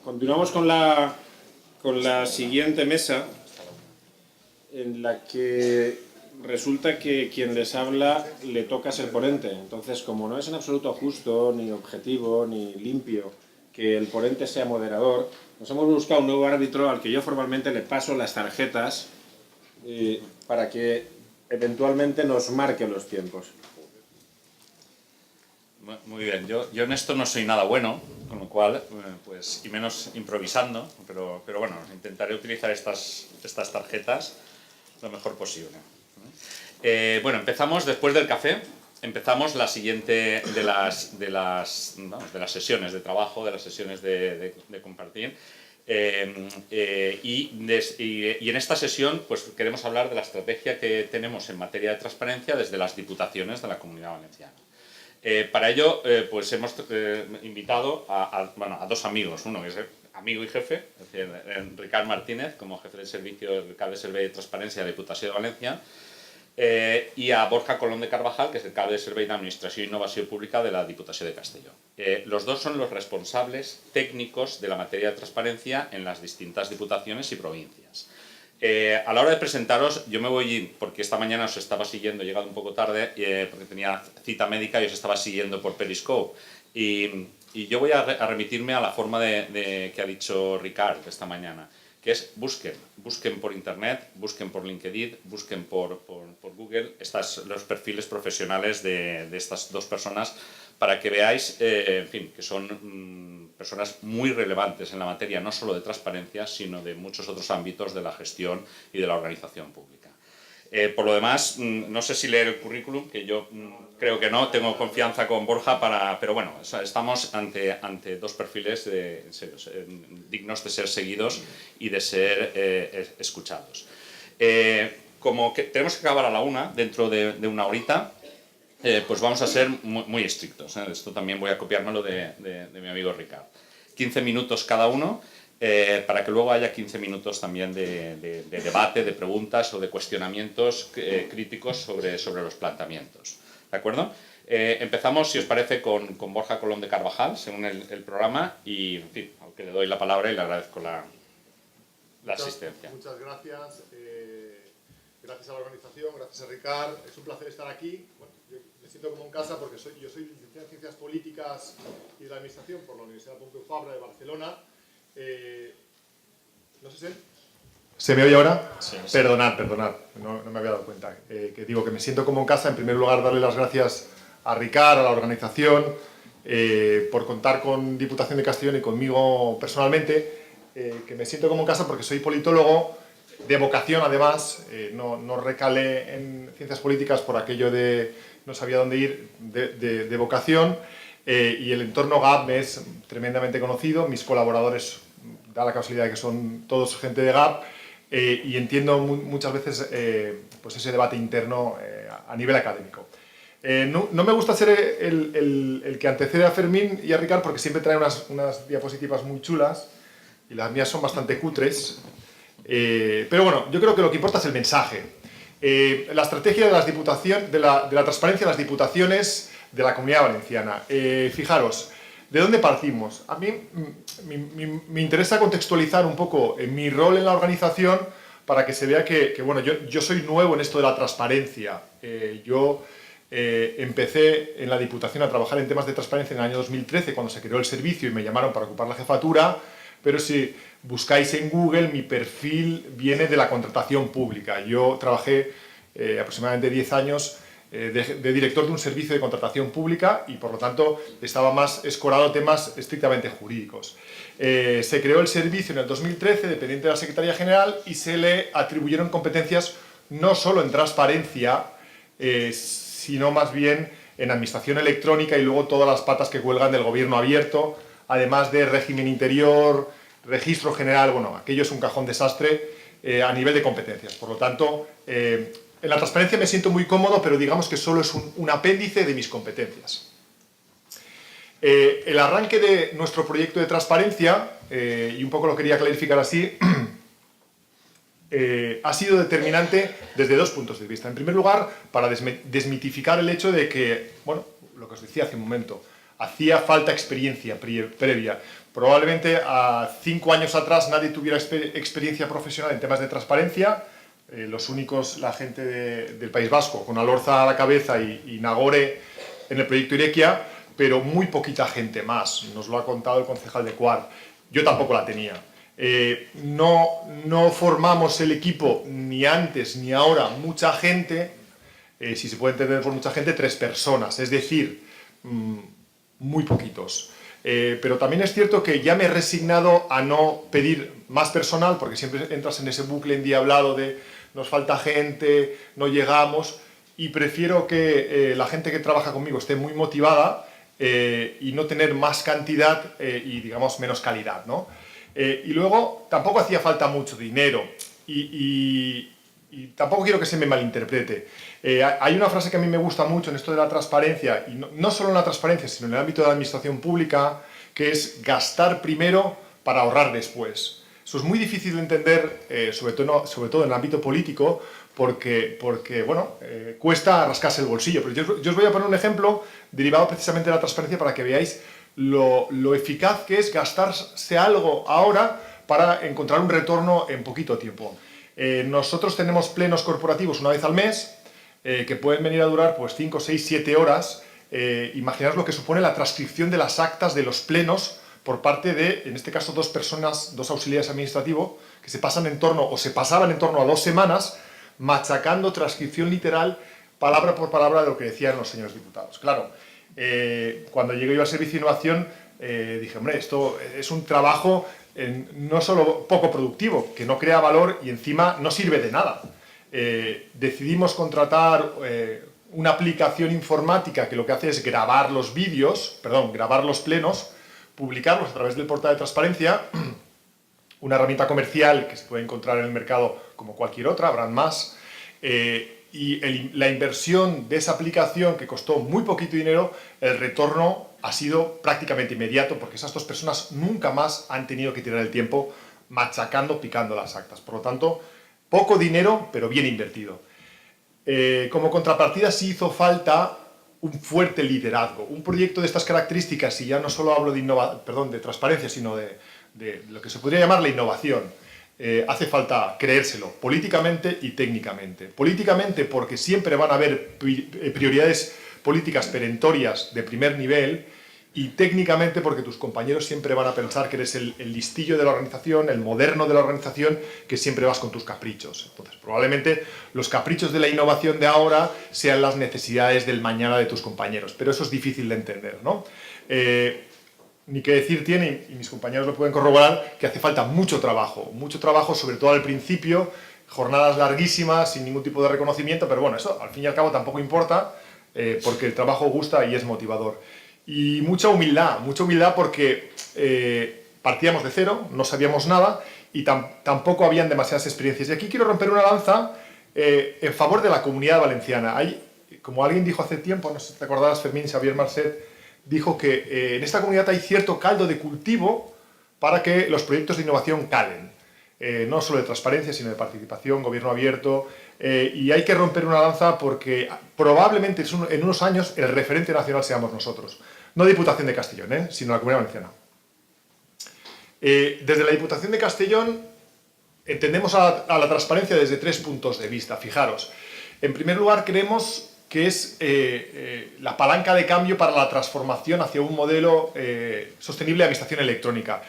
Continuamos con la siguiente mesa, en la que resulta que quien les habla le toca ser ponente. Entonces, como no es en absoluto justo, ni objetivo, ni limpio que el ponente sea moderador, nos hemos buscado un nuevo árbitro al que yo formalmente le paso las tarjetas para que eventualmente nos marque los tiempos. Muy bien, yo en esto no soy nada bueno, con lo cual, pues, y menos improvisando, pero bueno, intentaré utilizar estas tarjetas lo mejor posible. Bueno, empezamos después del café, empezamos la siguiente de las sesiones de trabajo, de las sesiones de compartir. Y en esta sesión pues queremos hablar de la estrategia que tenemos en materia de transparencia desde las diputaciones de la Comunidad Valenciana. Para ello, pues hemos invitado a dos amigos, uno que es amigo y jefe, es decir, Ricard Martínez, como jefe del servicio del Cap de Servei de Transparència de la Diputació de València, y a Borja Colón de Carvajal, que es el Cap de Servei d'Administració i Innovació Pública de la Diputació de Castelló. Los dos son los responsables técnicos de la materia de transparencia en las distintas diputaciones y provincias. A la hora de presentaros, yo me voy, porque esta mañana os estaba siguiendo, he llegado un poco tarde, porque tenía cita médica y os estaba siguiendo por Periscope. Y yo voy a remitirme a la forma que ha dicho Ricard esta mañana, que es busquen por internet, busquen por LinkedIn, busquen por Google los perfiles profesionales de estas dos personas para que veáis, en fin, que son personas muy relevantes en la materia, no solo de transparencia, sino de muchos otros ámbitos de la gestión y de la organización pública. Por lo demás, no sé si leer el currículum, que yo creo que no, tengo confianza con Borja, pero bueno, estamos ante dos perfiles en serio, dignos de ser seguidos y de ser escuchados. Como que tenemos que acabar a la 1, dentro de una horita, pues vamos a ser muy estrictos. Esto también voy a copiármelo de mi amigo Ricard. 15 minutos cada uno, para que luego haya 15 minutos también de debate, de preguntas o de cuestionamientos críticos sobre los planteamientos. ¿De acuerdo? Empezamos, si os parece, con Borja Colón de Carvajal, según el programa, y, en fin, aunque le doy la palabra y le agradezco la asistencia. Muchas gracias. Gracias a la organización, gracias a Ricard. Es un placer estar aquí. Bueno, yo me siento como en casa porque yo soy licenciado en Ciencias Políticas y de la Administración por la Universidad Pompeu Fabra de Barcelona. No sé si... ¿Se me oye ahora? Sí. Perdonad, no me había dado cuenta. Que digo que me siento como en casa. En primer lugar, darle las gracias a Ricard, a la organización, por contar con Diputación de Castellón y conmigo personalmente. Que me siento como en casa porque soy politólogo, de vocación además, no recalé en ciencias políticas por aquello de no sabía dónde ir, de vocación, y el entorno GAP me es tremendamente conocido, mis colaboradores da la casualidad de que son todos gente de GAP, y entiendo muchas veces pues ese debate interno a nivel académico. No me gusta ser el que antecede a Fermín y a Ricard porque siempre trae unas diapositivas muy chulas, y las mías son bastante cutres. Pero bueno, yo creo que lo que importa es el mensaje. La estrategia de la transparencia de las diputaciones de la Comunidad Valenciana. Fijaros, ¿de dónde partimos? A mí me interesa contextualizar un poco mi rol en la organización para que se vea que bueno, yo soy nuevo en esto de la transparencia. Yo empecé en la Diputación a trabajar en temas de transparencia en el año 2013, cuando se creó el servicio y me llamaron para ocupar la jefatura, pero si buscáis en Google, mi perfil viene de la contratación pública. Yo trabajé aproximadamente 10 años de director de un servicio de contratación pública y, por lo tanto, estaba más escorado a temas estrictamente jurídicos. Se creó el servicio en el 2013, dependiente de la Secretaría General, y se le atribuyeron competencias no solo en transparencia, sino más bien en administración electrónica y luego todas las patas que cuelgan del gobierno abierto, además de régimen interior, registro general. Bueno, aquello es un cajón desastre a nivel de competencias. Por lo tanto, en la transparencia me siento muy cómodo, pero digamos que solo es un apéndice de mis competencias. El arranque de nuestro proyecto de transparencia, y un poco lo quería clarificar así, ha sido determinante desde dos puntos de vista. En primer lugar, para desmitificar el hecho de que, bueno, lo que os decía hace un momento, Hacía falta experiencia previa. Probablemente a 5 años atrás nadie tuviera experiencia profesional en temas de transparencia. Los únicos, la gente del País Vasco, con Alorza a la cabeza y Nagore en el proyecto Irekia, pero muy poquita gente más. Nos lo ha contado el concejal de Cuar. Yo tampoco la tenía. No formamos el equipo ni antes ni ahora mucha gente, si se puede entender por mucha gente, 3 personas, es decir, muy poquitos. Pero también es cierto que ya me he resignado a no pedir más personal, porque siempre entras en ese bucle endiablado de nos falta gente, no llegamos, y prefiero que la gente que trabaja conmigo esté muy motivada y no tener más cantidad y, digamos, menos calidad, ¿no? Y luego, tampoco hacía falta mucho dinero y tampoco quiero que se me malinterprete. Hay una frase que a mí me gusta mucho en esto de la transparencia, y no solo en la transparencia, sino en el ámbito de la administración pública, que es gastar primero para ahorrar después. Eso es muy difícil de entender, sobre todo en el ámbito político, porque bueno, cuesta rascarse el bolsillo. Pero yo os voy a poner un ejemplo derivado precisamente de la transparencia para que veáis lo eficaz que es gastarse algo ahora para encontrar un retorno en poquito tiempo. Nosotros tenemos plenos corporativos una vez al mes, que pueden venir a durar pues 5, 6, 7 horas. Imaginaos lo que supone la transcripción de las actas de los plenos por parte de, en este caso, 2 personas, 2 auxiliares administrativos, que se pasaban en torno a 2 semanas machacando transcripción literal, palabra por palabra, de lo que decían los señores diputados. Claro, cuando llegué yo al Servicio de Innovación, dije, hombre, esto es un trabajo no solo poco productivo, que no crea valor y encima no sirve de nada. Decidimos contratar una aplicación informática que lo que hace es grabar los plenos, publicarlos a través del portal de transparencia, una herramienta comercial que se puede encontrar en el mercado como cualquier otra, habrán más, y la inversión de esa aplicación, que costó muy poquito dinero, el retorno ha sido prácticamente inmediato, porque esas 2 personas nunca más han tenido que tirar el tiempo machacando, picando las actas. Por lo tanto, poco dinero, pero bien invertido. Como contrapartida sí hizo falta un fuerte liderazgo. Un proyecto de estas características, y ya no solo hablo de transparencia, sino de lo que se podría llamar la innovación, hace falta creérselo, políticamente y técnicamente. Políticamente porque siempre van a haber prioridades políticas perentorias de primer nivel, y técnicamente porque tus compañeros siempre van a pensar que eres el listillo de la organización, el moderno de la organización, que siempre vas con tus caprichos. Entonces, probablemente los caprichos de la innovación de ahora sean las necesidades del mañana de tus compañeros, pero eso es difícil de entender, ¿no? Ni que decir tiene, y mis compañeros lo pueden corroborar, que hace falta mucho trabajo, sobre todo al principio, jornadas larguísimas, sin ningún tipo de reconocimiento, pero bueno, eso al fin y al cabo tampoco importa, porque el trabajo gusta y es motivador. Y mucha humildad porque partíamos de cero, no sabíamos nada y tampoco habían demasiadas experiencias. Y aquí quiero romper una lanza en favor de la Comunidad Valenciana. Como alguien dijo hace tiempo, no sé si te acordarás, Fermín Xavier Marcet, dijo que en esta comunidad hay cierto caldo de cultivo para que los proyectos de innovación calen. No solo de transparencia, sino de participación, gobierno abierto, y hay que romper una lanza porque probablemente en unos años el referente nacional seamos nosotros. No Diputación de Castellón, sino la Comunidad Valenciana. Desde la Diputación de Castellón entendemos a la transparencia desde 3 puntos de vista. Fijaros, en primer lugar creemos que es la palanca de cambio para la transformación hacia un modelo sostenible de administración electrónica.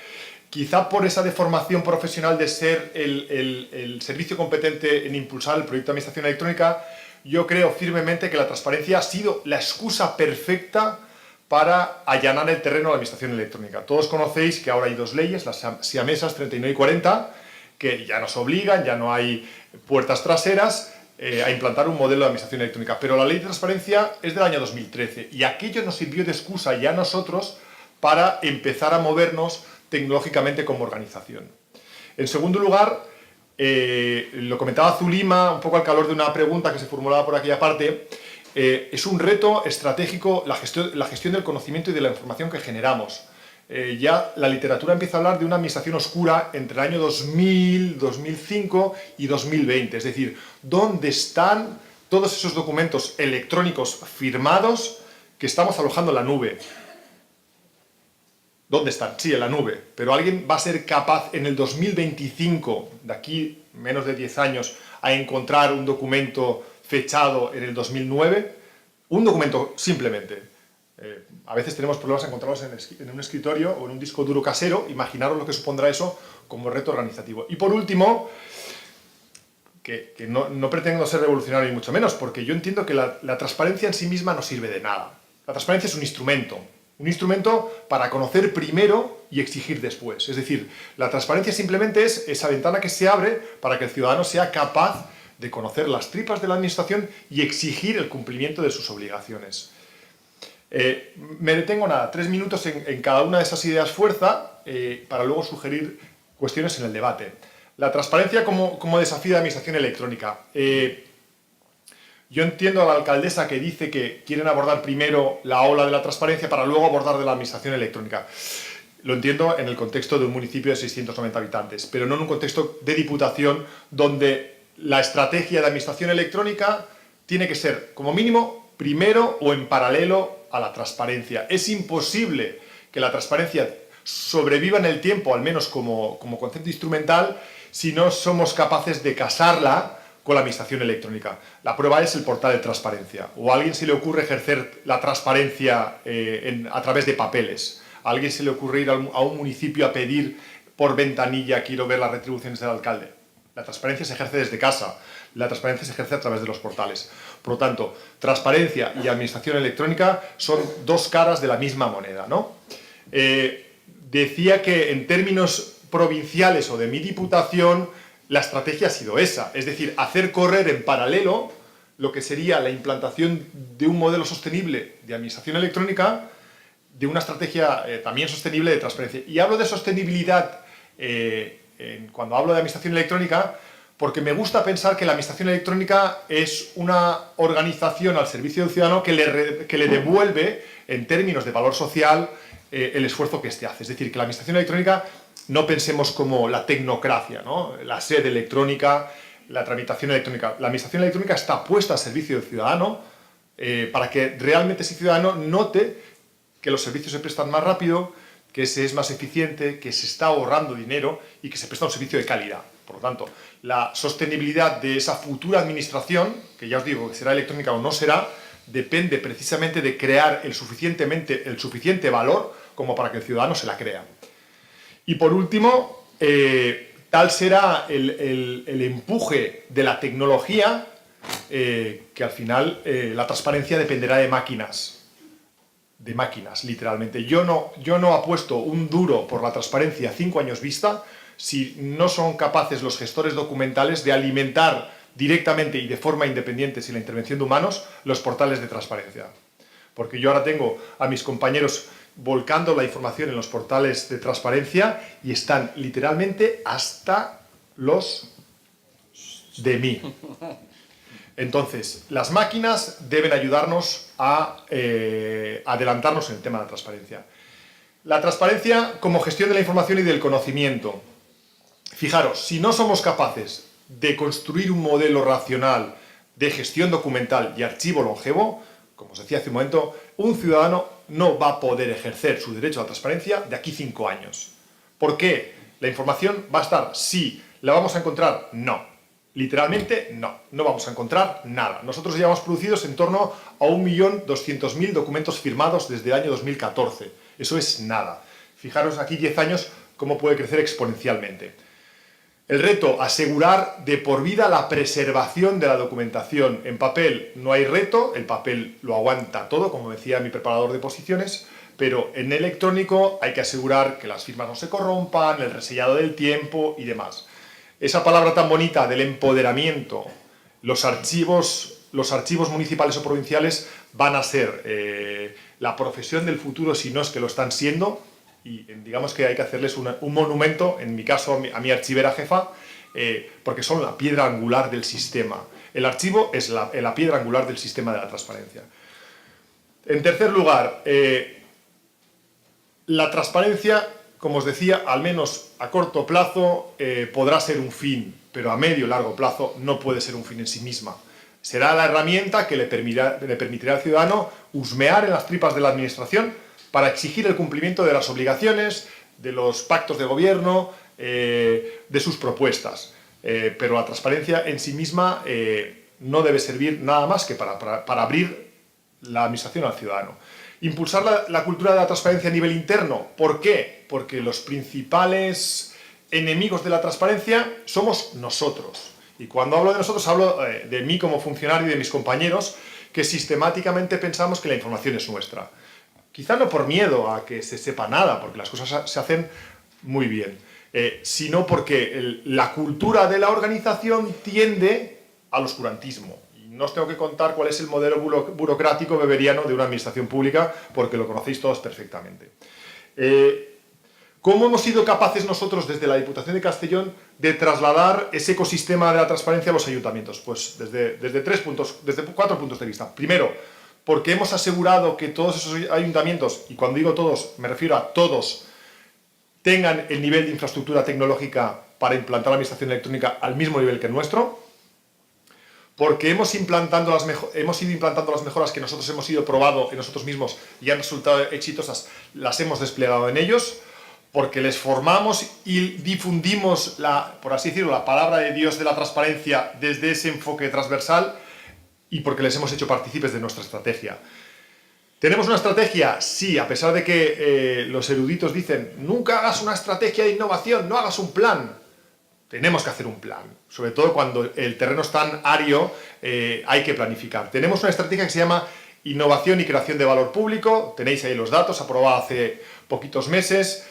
Quizá por esa deformación profesional de ser el servicio competente en impulsar el proyecto de administración electrónica, yo creo firmemente que la transparencia ha sido la excusa perfecta para allanar el terreno a la administración electrónica. Todos conocéis que ahora hay 2 leyes, las siamesas 39 y 40, que ya nos obligan, ya no hay puertas traseras, a implantar un modelo de administración electrónica. Pero la ley de transparencia es del año 2013 y aquello nos sirvió de excusa ya a nosotros para empezar a movernos tecnológicamente como organización. En segundo lugar, lo comentaba Zulima, un poco al calor de una pregunta que se formulaba por aquella parte, es un reto estratégico la gestión del conocimiento y de la información que generamos. Ya la literatura empieza a hablar de una administración oscura entre el año 2000, 2005 y 2020, es decir, ¿dónde están todos esos documentos electrónicos firmados que estamos alojando en la nube? ¿Dónde están? Sí, en la nube. Pero ¿alguien va a ser capaz en el 2025, de aquí menos de 10 años, a encontrar un documento fechado en el 2009? Un documento, simplemente. A veces tenemos problemas a encontrarlos en un escritorio o en un disco duro casero. Imaginaros lo que supondrá eso como reto organizativo. Y por último, que no pretendo ser revolucionario ni mucho menos, porque yo entiendo que la transparencia en sí misma no sirve de nada. La transparencia es un instrumento para conocer primero y exigir después. Es decir, la transparencia simplemente es esa ventana que se abre para que el ciudadano sea capaz de conocer las tripas de la administración y exigir el cumplimiento de sus obligaciones. Me detengo 3 minutos en cada una de esas ideas fuerza para luego sugerir cuestiones en el debate. La transparencia como desafío de administración electrónica. Yo entiendo a la alcaldesa que dice que quieren abordar primero la ola de la transparencia para luego abordar de la administración electrónica. Lo entiendo en el contexto de un municipio de 690 habitantes, pero no en un contexto de diputación donde la estrategia de administración electrónica tiene que ser, como mínimo, primero o en paralelo a la transparencia. Es imposible que la transparencia sobreviva en el tiempo, al menos como concepto instrumental, si no somos capaces de casarla con la administración electrónica. La prueba es el portal de transparencia. O a alguien se le ocurre ejercer la transparencia a través de papeles. A alguien se le ocurre ir a un municipio a pedir por ventanilla, quiero ver las retribuciones del alcalde. La transparencia se ejerce desde casa. La transparencia se ejerce a través de los portales. Por lo tanto, transparencia y administración electrónica son dos caras de la misma moneda, ¿no? Decía que en términos provinciales o de mi diputación, la estrategia ha sido esa, es decir, hacer correr en paralelo lo que sería la implantación de un modelo sostenible de administración electrónica, de una estrategia también sostenible de transparencia. Y hablo de sostenibilidad cuando hablo de administración electrónica porque me gusta pensar que la administración electrónica es una organización al servicio del ciudadano que le devuelve, en términos de valor social, el esfuerzo que éste hace. Es decir, que la administración electrónica no pensemos como la tecnocracia, ¿no? La sede electrónica, la tramitación electrónica. La administración electrónica está puesta al servicio del ciudadano para que realmente ese ciudadano note que los servicios se prestan más rápido, que se es más eficiente, que se está ahorrando dinero y que se presta un servicio de calidad. Por lo tanto, la sostenibilidad de esa futura administración, que ya os digo que será electrónica o no será, depende precisamente de crear el suficiente valor como para que el ciudadano se la crea. Y por último, tal será el empuje de la tecnología que al final la transparencia dependerá de máquinas, literalmente. Yo no apuesto un duro por la transparencia a 5 años vista si no son capaces los gestores documentales de alimentar directamente y de forma independiente, sin la intervención de humanos, los portales de transparencia. Porque yo ahora tengo a mis compañeros volcando la información en los portales de transparencia y están literalmente hasta los de mí. Entonces, las máquinas deben ayudarnos a adelantarnos en el tema de la transparencia. La transparencia como gestión de la información y del conocimiento. Fijaros, si no somos capaces de construir un modelo racional de gestión documental y archivo longevo, como os decía hace un momento, un ciudadano no va a poder ejercer su derecho a la transparencia de aquí 5 años. ¿Por qué? La información va a estar, sí. ¿La vamos a encontrar? No. Literalmente, no vamos a encontrar nada. Nosotros llevamos producidos en torno a 1.200.000 documentos firmados desde el año 2014. Eso es nada. Fijaros aquí 10 años cómo puede crecer exponencialmente. El reto, asegurar de por vida la preservación de la documentación. En papel no hay reto, el papel lo aguanta todo, como decía mi preparador de posiciones, pero en electrónico hay que asegurar que las firmas no se corrompan, el resellado del tiempo y demás. Esa palabra tan bonita del empoderamiento, los archivos municipales o provinciales van a ser la profesión del futuro, si no es que lo están siendo, y digamos que hay que hacerles un monumento, en mi caso a mi archivera jefa, porque son la piedra angular del sistema. El archivo es la piedra angular del sistema de la transparencia. En tercer lugar, la transparencia, como os decía, al menos a corto plazo podrá ser un fin, pero a medio y largo plazo no puede ser un fin en sí misma. Será la herramienta que le permitirá al ciudadano husmear en las tripas de la administración para exigir el cumplimiento de las obligaciones, de los pactos de gobierno, de sus propuestas. Pero la transparencia en sí misma no debe servir nada más que para abrir la administración al ciudadano. Impulsar la cultura de la transparencia a nivel interno. ¿Por qué? Porque los principales enemigos de la transparencia somos nosotros. Y cuando hablo de nosotros, hablo de mí como funcionario y de mis compañeros, que sistemáticamente pensamos que la información es nuestra. Quizá no por miedo a que se sepa nada, porque las cosas se hacen muy bien, sino porque la cultura de la organización tiende al oscurantismo. Y no os tengo que contar cuál es el modelo burocrático weberiano de una administración pública, porque lo conocéis todos perfectamente. ¿Cómo hemos sido capaces nosotros desde la Diputación de Castellón de trasladar ese ecosistema de la transparencia a los ayuntamientos? Pues desde 4 puntos de vista. Primero, porque hemos asegurado que todos esos ayuntamientos, y cuando digo todos, me refiero a todos, tengan el nivel de infraestructura tecnológica para implantar la administración electrónica al mismo nivel que el nuestro, porque hemos ido implantando las mejoras que nosotros hemos ido probando en nosotros mismos y han resultado exitosas, las hemos desplegado en ellos, porque les formamos y difundimos, por así decirlo, la palabra de Dios de la transparencia desde ese enfoque transversal y porque les hemos hecho partícipes de nuestra estrategia. ¿Tenemos una estrategia? Sí, a pesar de que los eruditos dicen nunca hagas una estrategia de innovación, no hagas un plan. Tenemos que hacer un plan, sobre todo cuando el terreno es tan árido, hay que planificar. Tenemos una estrategia que se llama Innovación y Creación de Valor Público, tenéis ahí los datos, aprobada hace poquitos meses,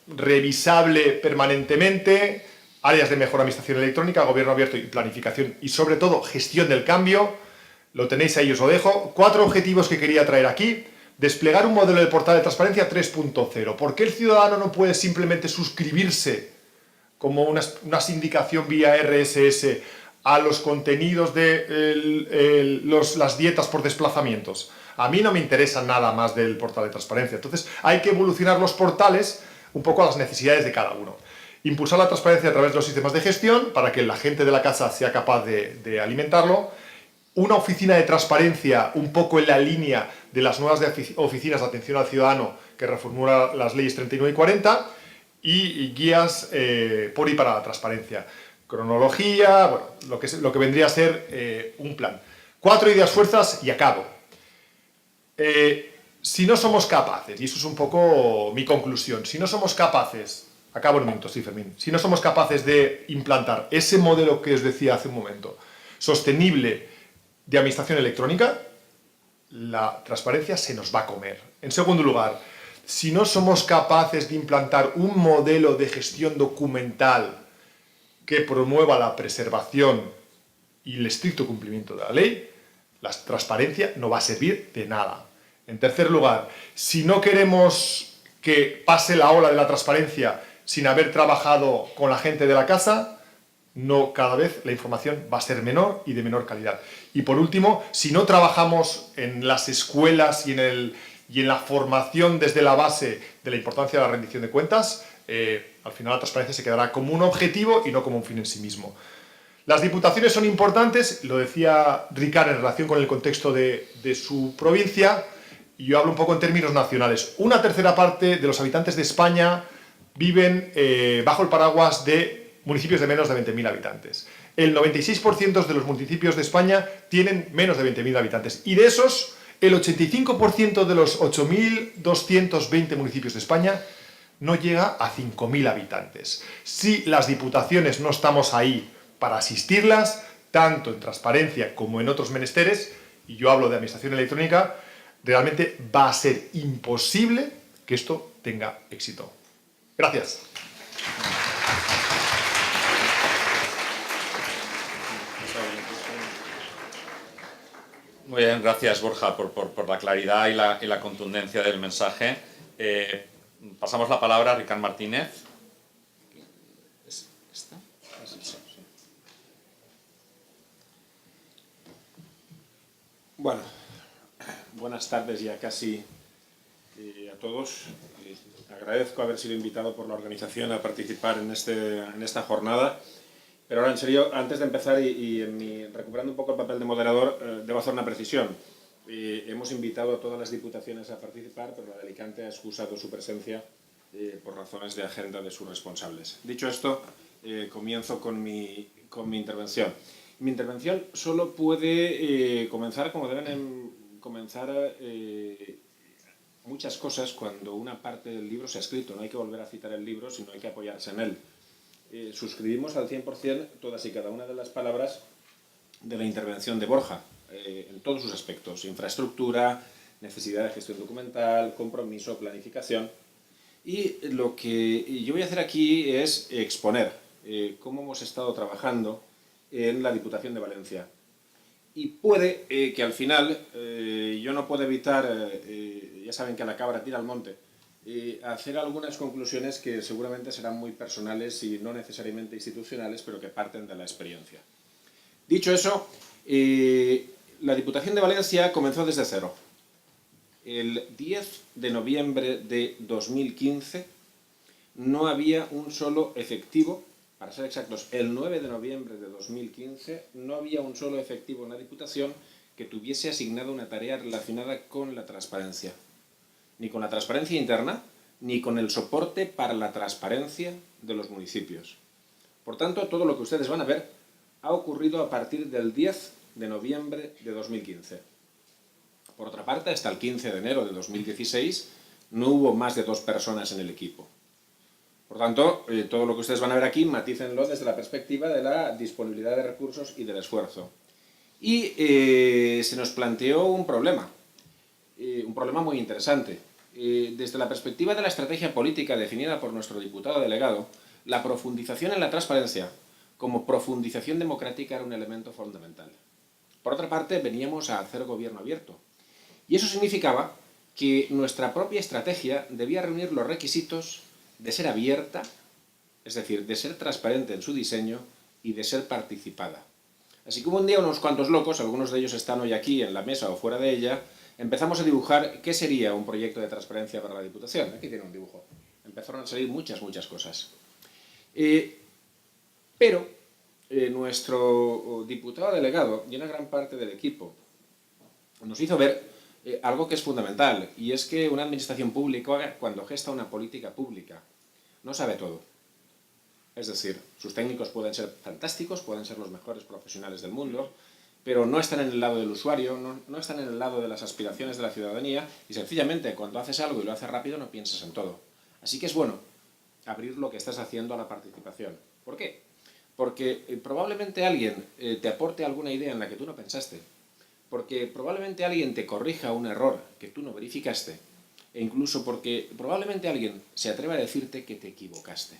revisable permanentemente, áreas de mejor administración electrónica, gobierno abierto y planificación y sobre todo gestión del cambio, lo tenéis ahí, os lo dejo. 4 objetivos que quería traer aquí. Desplegar un modelo de portal de transparencia 3.0. ¿Por qué el ciudadano no puede simplemente suscribirse como una sindicación vía RSS a los contenidos de las dietas por desplazamientos? A mí no me interesa nada más del portal de transparencia. Entonces hay que evolucionar los portales un poco a las necesidades de cada uno. Impulsar la transparencia a través de los sistemas de gestión para que la gente de la casa sea capaz de alimentarlo. Una oficina de transparencia un poco en la línea de las nuevas oficinas de atención al ciudadano que reformula las leyes 39 y 40 y guías por y para la transparencia. Cronología, bueno, lo que vendría a ser un plan. 4 ideas fuerzas y acabo. Si no somos capaces, y eso es un poco mi conclusión, si no somos capaces, acabo en un minuto, sí, Fermín, si no somos capaces de implantar ese modelo que os decía hace un momento, sostenible de administración electrónica, la transparencia se nos va a comer. En segundo lugar, si no somos capaces de implantar un modelo de gestión documental que promueva la preservación y el estricto cumplimiento de la ley, la transparencia no va a servir de nada. En tercer lugar, si no queremos que pase la ola de la transparencia sin haber trabajado con la gente de la casa, cada vez la información va a ser menor y de menor calidad. Y por último, si no trabajamos en las escuelas y en la formación desde la base de la importancia de la rendición de cuentas, al final la transparencia se quedará como un objetivo y no como un fin en sí mismo. Las diputaciones son importantes, lo decía Ricard en relación con el contexto de su provincia, y yo hablo un poco en términos nacionales. 1/3 parte de los habitantes de España viven bajo el paraguas de municipios de menos de 20.000 habitantes. El 96% de los municipios de España tienen menos de 20.000 habitantes. Y de esos, el 85% de los 8.220 municipios de España no llega a 5.000 habitantes. Si las diputaciones no estamos ahí para asistirlas, tanto en transparencia como en otros menesteres, y yo hablo de administración electrónica, realmente va a ser imposible que esto tenga éxito. Gracias. Muy bien, gracias Borja por la claridad y la contundencia del mensaje. Pasamos la palabra a Ricard Martínez. ¿Esta? Bueno, buenas tardes ya casi a todos. Agradezco haber sido invitado por la organización a participar en esta jornada. Pero ahora, en serio, antes de empezar recuperando un poco el papel de moderador, debo hacer una precisión. hemos invitado a todas las diputaciones a participar, pero la de Alicante ha excusado su presencia por razones de agenda de sus responsables. Dicho esto, comienzo con mi intervención. Mi intervención solo puede comenzar como deben comenzar muchas cosas cuando una parte del libro se ha escrito. No hay que volver a citar el libro, sino hay que apoyarse en él. Suscribimos al 100% todas y cada una de las palabras de la intervención de Borja, en todos sus aspectos: infraestructura, necesidad de gestión documental, compromiso, planificación. Y lo que yo voy a hacer aquí es exponer cómo hemos estado trabajando en la Diputación de Valencia. Y puede que al final, yo no puedo evitar, ya saben que a la cabra tira al monte, hacer algunas conclusiones que seguramente serán muy personales y no necesariamente institucionales, pero que parten de la experiencia. Dicho eso, la Diputación de Valencia comenzó desde cero. El 10 de noviembre de 2015 no había un solo efectivo, para ser exactos, el 9 de noviembre de 2015 no había un solo efectivo en la Diputación que tuviese asignada una tarea relacionada con la transparencia. Ni con la transparencia interna, ni con el soporte para la transparencia de los municipios. Por tanto, todo lo que ustedes van a ver ha ocurrido a partir del 10 de noviembre de 2015. Por otra parte, hasta el 15 de enero de 2016 no hubo más de 2 personas en el equipo. Por tanto, todo lo que ustedes van a ver aquí, matícenlo desde la perspectiva de la disponibilidad de recursos y del esfuerzo. Y se nos planteó un problema muy interesante. Desde la perspectiva de la estrategia política definida por nuestro diputado delegado, la profundización en la transparencia como profundización democrática era un elemento fundamental. Por otra parte, veníamos a hacer gobierno abierto. Y eso significaba que nuestra propia estrategia debía reunir los requisitos de ser abierta, es decir, de ser transparente en su diseño y de ser participada. Así que hubo un día unos cuantos locos, algunos de ellos están hoy aquí en la mesa o fuera de ella, empezamos a dibujar qué sería un proyecto de transparencia para la Diputación. Aquí tiene un dibujo. Empezaron a salir muchas cosas. Pero nuestro diputado delegado y una gran parte del equipo nos hizo ver algo que es fundamental, y es que una administración pública, cuando gesta una política pública, no sabe todo. Es decir, sus técnicos pueden ser fantásticos, pueden ser los mejores profesionales del mundo, pero no están en el lado del usuario, no están en el lado de las aspiraciones de la ciudadanía, y sencillamente cuando haces algo y lo haces rápido no piensas en todo. Así que es bueno abrir lo que estás haciendo a la participación. ¿Por qué? Porque probablemente alguien te aporte alguna idea en la que tú no pensaste, porque probablemente alguien te corrija un error que tú no verificaste, e incluso porque probablemente alguien se atreva a decirte que te equivocaste.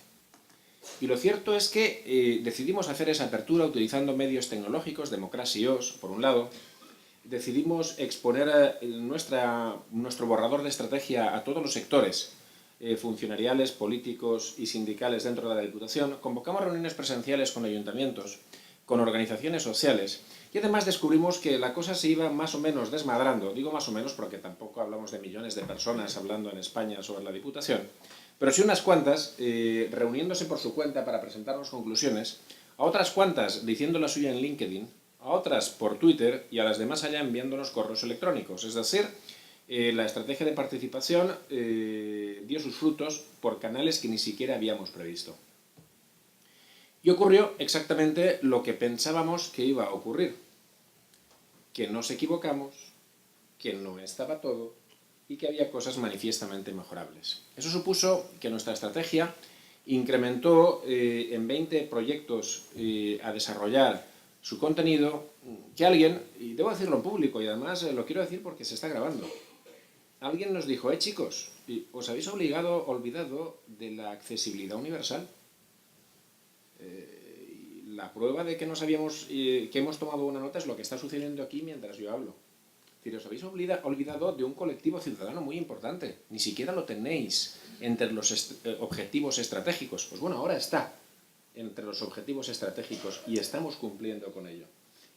Y lo cierto es que decidimos hacer esa apertura utilizando medios tecnológicos, Democracy.os, por un lado. Decidimos exponer nuestro borrador de estrategia a todos los sectores, funcionariales, políticos y sindicales dentro de la Diputación. Convocamos reuniones presenciales con ayuntamientos, con organizaciones sociales, y además descubrimos que la cosa se iba más o menos desmadrando. Digo más o menos porque tampoco hablamos de millones de personas hablando en España sobre la Diputación, pero sí unas cuantas reuniéndose por su cuenta para presentarnos conclusiones, a otras cuantas diciendo la suya en LinkedIn, a otras por Twitter y a las demás allá enviándonos correos electrónicos. Es decir, la estrategia de participación dio sus frutos por canales que ni siquiera habíamos previsto. Y ocurrió exactamente lo que pensábamos que iba a ocurrir, que nos equivocamos, que no estaba todo y que había cosas manifiestamente mejorables. Eso supuso que nuestra estrategia incrementó en 20 proyectos a desarrollar su contenido, que alguien, y debo decirlo en público y además lo quiero decir porque se está grabando, alguien nos dijo: chicos, ¿os habéis olvidado de la accesibilidad universal? La prueba de que que hemos tomado una nota es lo que está sucediendo aquí mientras yo hablo. Es decir, os habéis olvidado de un colectivo ciudadano muy importante. Ni siquiera lo tenéis entre los objetivos estratégicos. Pues bueno, ahora está entre los objetivos estratégicos y estamos cumpliendo con ello.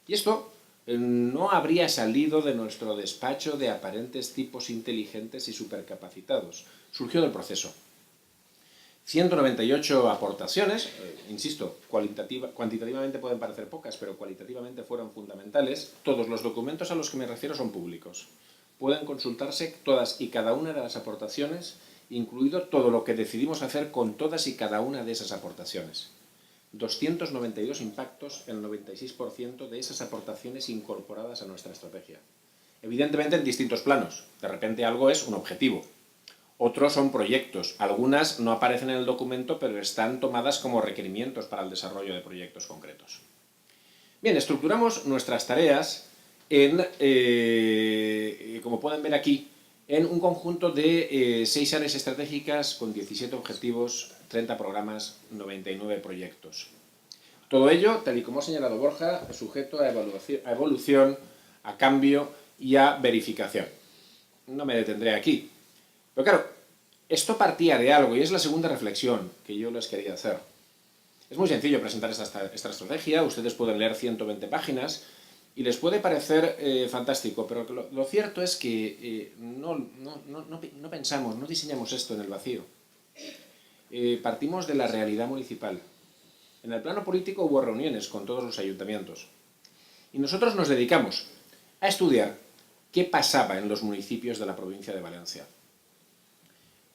Y esto no habría salido de nuestro despacho de aparentes tipos inteligentes y supercapacitados. Surgió del proceso. 198 aportaciones, insisto, cuantitativamente pueden parecer pocas, pero cualitativamente fueron fundamentales. Todos los documentos a los que me refiero son públicos. Pueden consultarse todas y cada una de las aportaciones, incluido todo lo que decidimos hacer con todas y cada una de esas aportaciones. 292 impactos, el 96% de esas aportaciones incorporadas a nuestra estrategia. Evidentemente en distintos planos. De repente algo es un objetivo. Otros son proyectos. Algunas no aparecen en el documento, pero están tomadas como requerimientos para el desarrollo de proyectos concretos. Bien, estructuramos nuestras tareas en, como pueden ver aquí, en un conjunto de 6 áreas estratégicas con 17 objetivos, 30 programas, 99 proyectos. Todo ello, tal y como ha señalado Borja, sujeto a evolución, a cambio y a verificación. No me detendré aquí. Pero claro, esto partía de algo y es la segunda reflexión que yo les quería hacer. Es muy sencillo presentar esta estrategia, ustedes pueden leer 120 páginas y les puede parecer fantástico, pero lo cierto es que no pensamos, no diseñamos esto en el vacío. Partimos de la realidad municipal. En el plano político hubo reuniones con todos los ayuntamientos y nosotros nos dedicamos a estudiar qué pasaba en los municipios de la provincia de Valencia.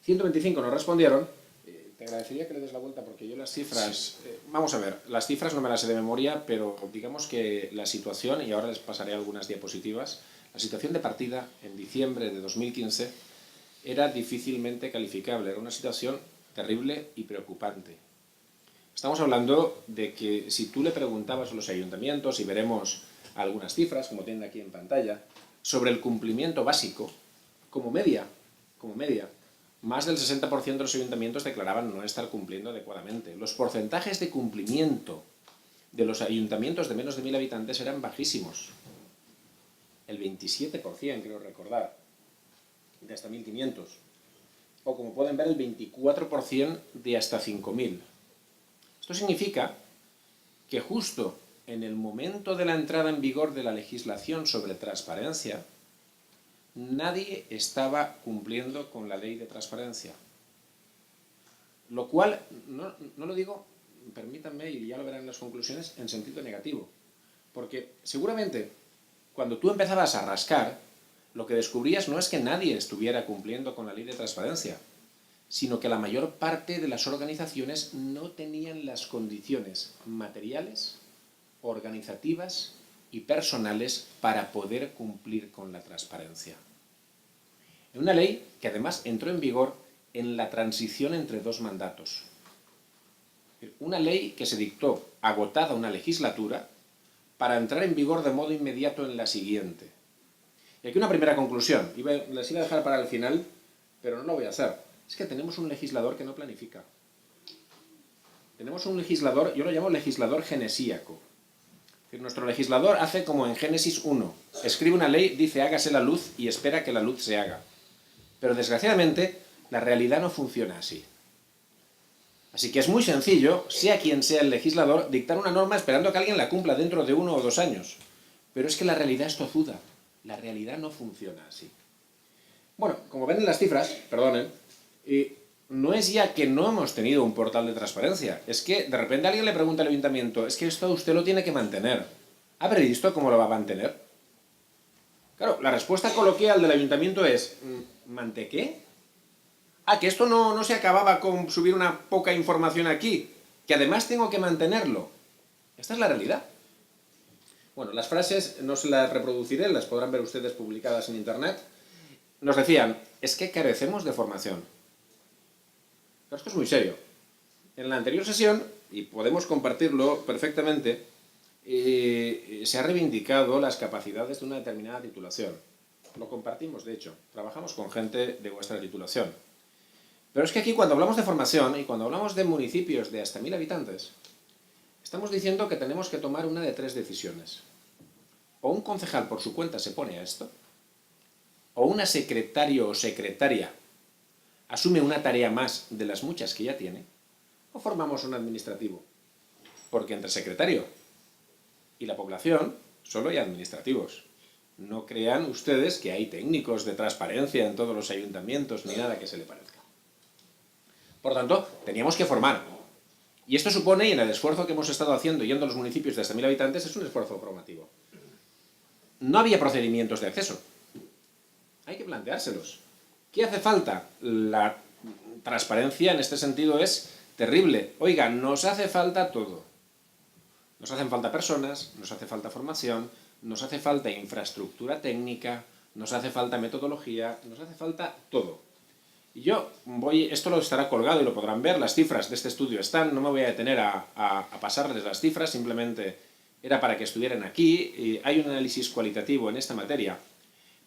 125 nos respondieron. Te agradecería que le des la vuelta porque yo las cifras... vamos a ver, las cifras no me las sé de memoria, pero digamos que la situación, y ahora les pasaré algunas diapositivas, la situación de partida en diciembre de 2015 era difícilmente calificable, era una situación terrible y preocupante. Estamos hablando de que si tú le preguntabas a los ayuntamientos, y veremos algunas cifras, como tienen aquí en pantalla, sobre el cumplimiento básico, como media, más del 60% de los ayuntamientos declaraban no estar cumpliendo adecuadamente. Los porcentajes de cumplimiento de los ayuntamientos de menos de 1.000 habitantes eran bajísimos. El 27%, creo recordar, de hasta 1.500. O como pueden ver, el 24% de hasta 5.000. Esto significa que justo en el momento de la entrada en vigor de la legislación sobre transparencia, nadie estaba cumpliendo con la ley de transparencia. Lo cual, no lo digo, permítanme, y ya lo verán en las conclusiones, en sentido negativo. Porque seguramente, cuando tú empezabas a rascar, lo que descubrías no es que nadie estuviera cumpliendo con la ley de transparencia, sino que la mayor parte de las organizaciones no tenían las condiciones materiales, organizativas y personales para poder cumplir con la transparencia. Una ley que además entró en vigor en la transición entre 2 mandatos. Una ley que se dictó agotada una legislatura para entrar en vigor de modo inmediato en la siguiente. Y aquí una primera conclusión. Les iba a dejar para el final, pero no lo voy a hacer. Es que tenemos un legislador que no planifica. Tenemos un legislador, yo lo llamo legislador genesíaco. Nuestro legislador hace como en Génesis 1. Escribe una ley, dice hágase la luz y espera que la luz se haga. Pero desgraciadamente la realidad no funciona así. Así que es muy sencillo, sea quien sea el legislador, dictar una norma esperando que alguien la cumpla dentro de 1 o 2 años. Pero es que la realidad es tozuda. La realidad no funciona así. Bueno, como ven en las cifras, perdonen, no es ya que no hemos tenido un portal de transparencia, es que de repente alguien le pregunta al ayuntamiento, es que esto usted lo tiene que mantener. ¿Ha previsto cómo lo va a mantener? Claro, la respuesta coloquial del ayuntamiento es, ¿mante qué? Ah, que esto no se acababa con subir una poca información aquí, que además tengo que mantenerlo. Esta es la realidad. Bueno, las frases no se las reproduciré, las podrán ver ustedes publicadas en internet. Nos decían, es que carecemos de formación. Pero esto es muy serio. En la anterior sesión, y podemos compartirlo perfectamente, se ha reivindicado las capacidades de una determinada titulación. Lo compartimos, de hecho. Trabajamos con gente de vuestra titulación. Pero es que aquí cuando hablamos de formación y cuando hablamos de municipios de hasta 1.000 habitantes, estamos diciendo que tenemos que tomar una de 3 decisiones. O un concejal por su cuenta se pone a esto, o una secretario o secretaria asume una tarea más de las muchas que ya tiene, o formamos un administrativo. Porque entre secretario y la población solo hay administrativos. No crean ustedes que hay técnicos de transparencia en todos los ayuntamientos ni nada que se le parezca. Por lo tanto, teníamos que formar. Y esto supone, y en el esfuerzo que hemos estado haciendo yendo a los municipios de hasta 1000 habitantes, es un esfuerzo formativo. No había procedimientos de acceso. Hay que planteárselos. ¿Qué hace falta? La transparencia en este sentido es terrible. Oiga, nos hace falta todo. Nos hacen falta personas, nos hace falta formación, nos hace falta infraestructura técnica, nos hace falta metodología, nos hace falta todo. Y yo esto lo estará colgado y lo podrán ver, las cifras de este estudio están, no me voy a detener a pasarles las cifras, simplemente era para que estuvieran aquí, y hay un análisis cualitativo en esta materia.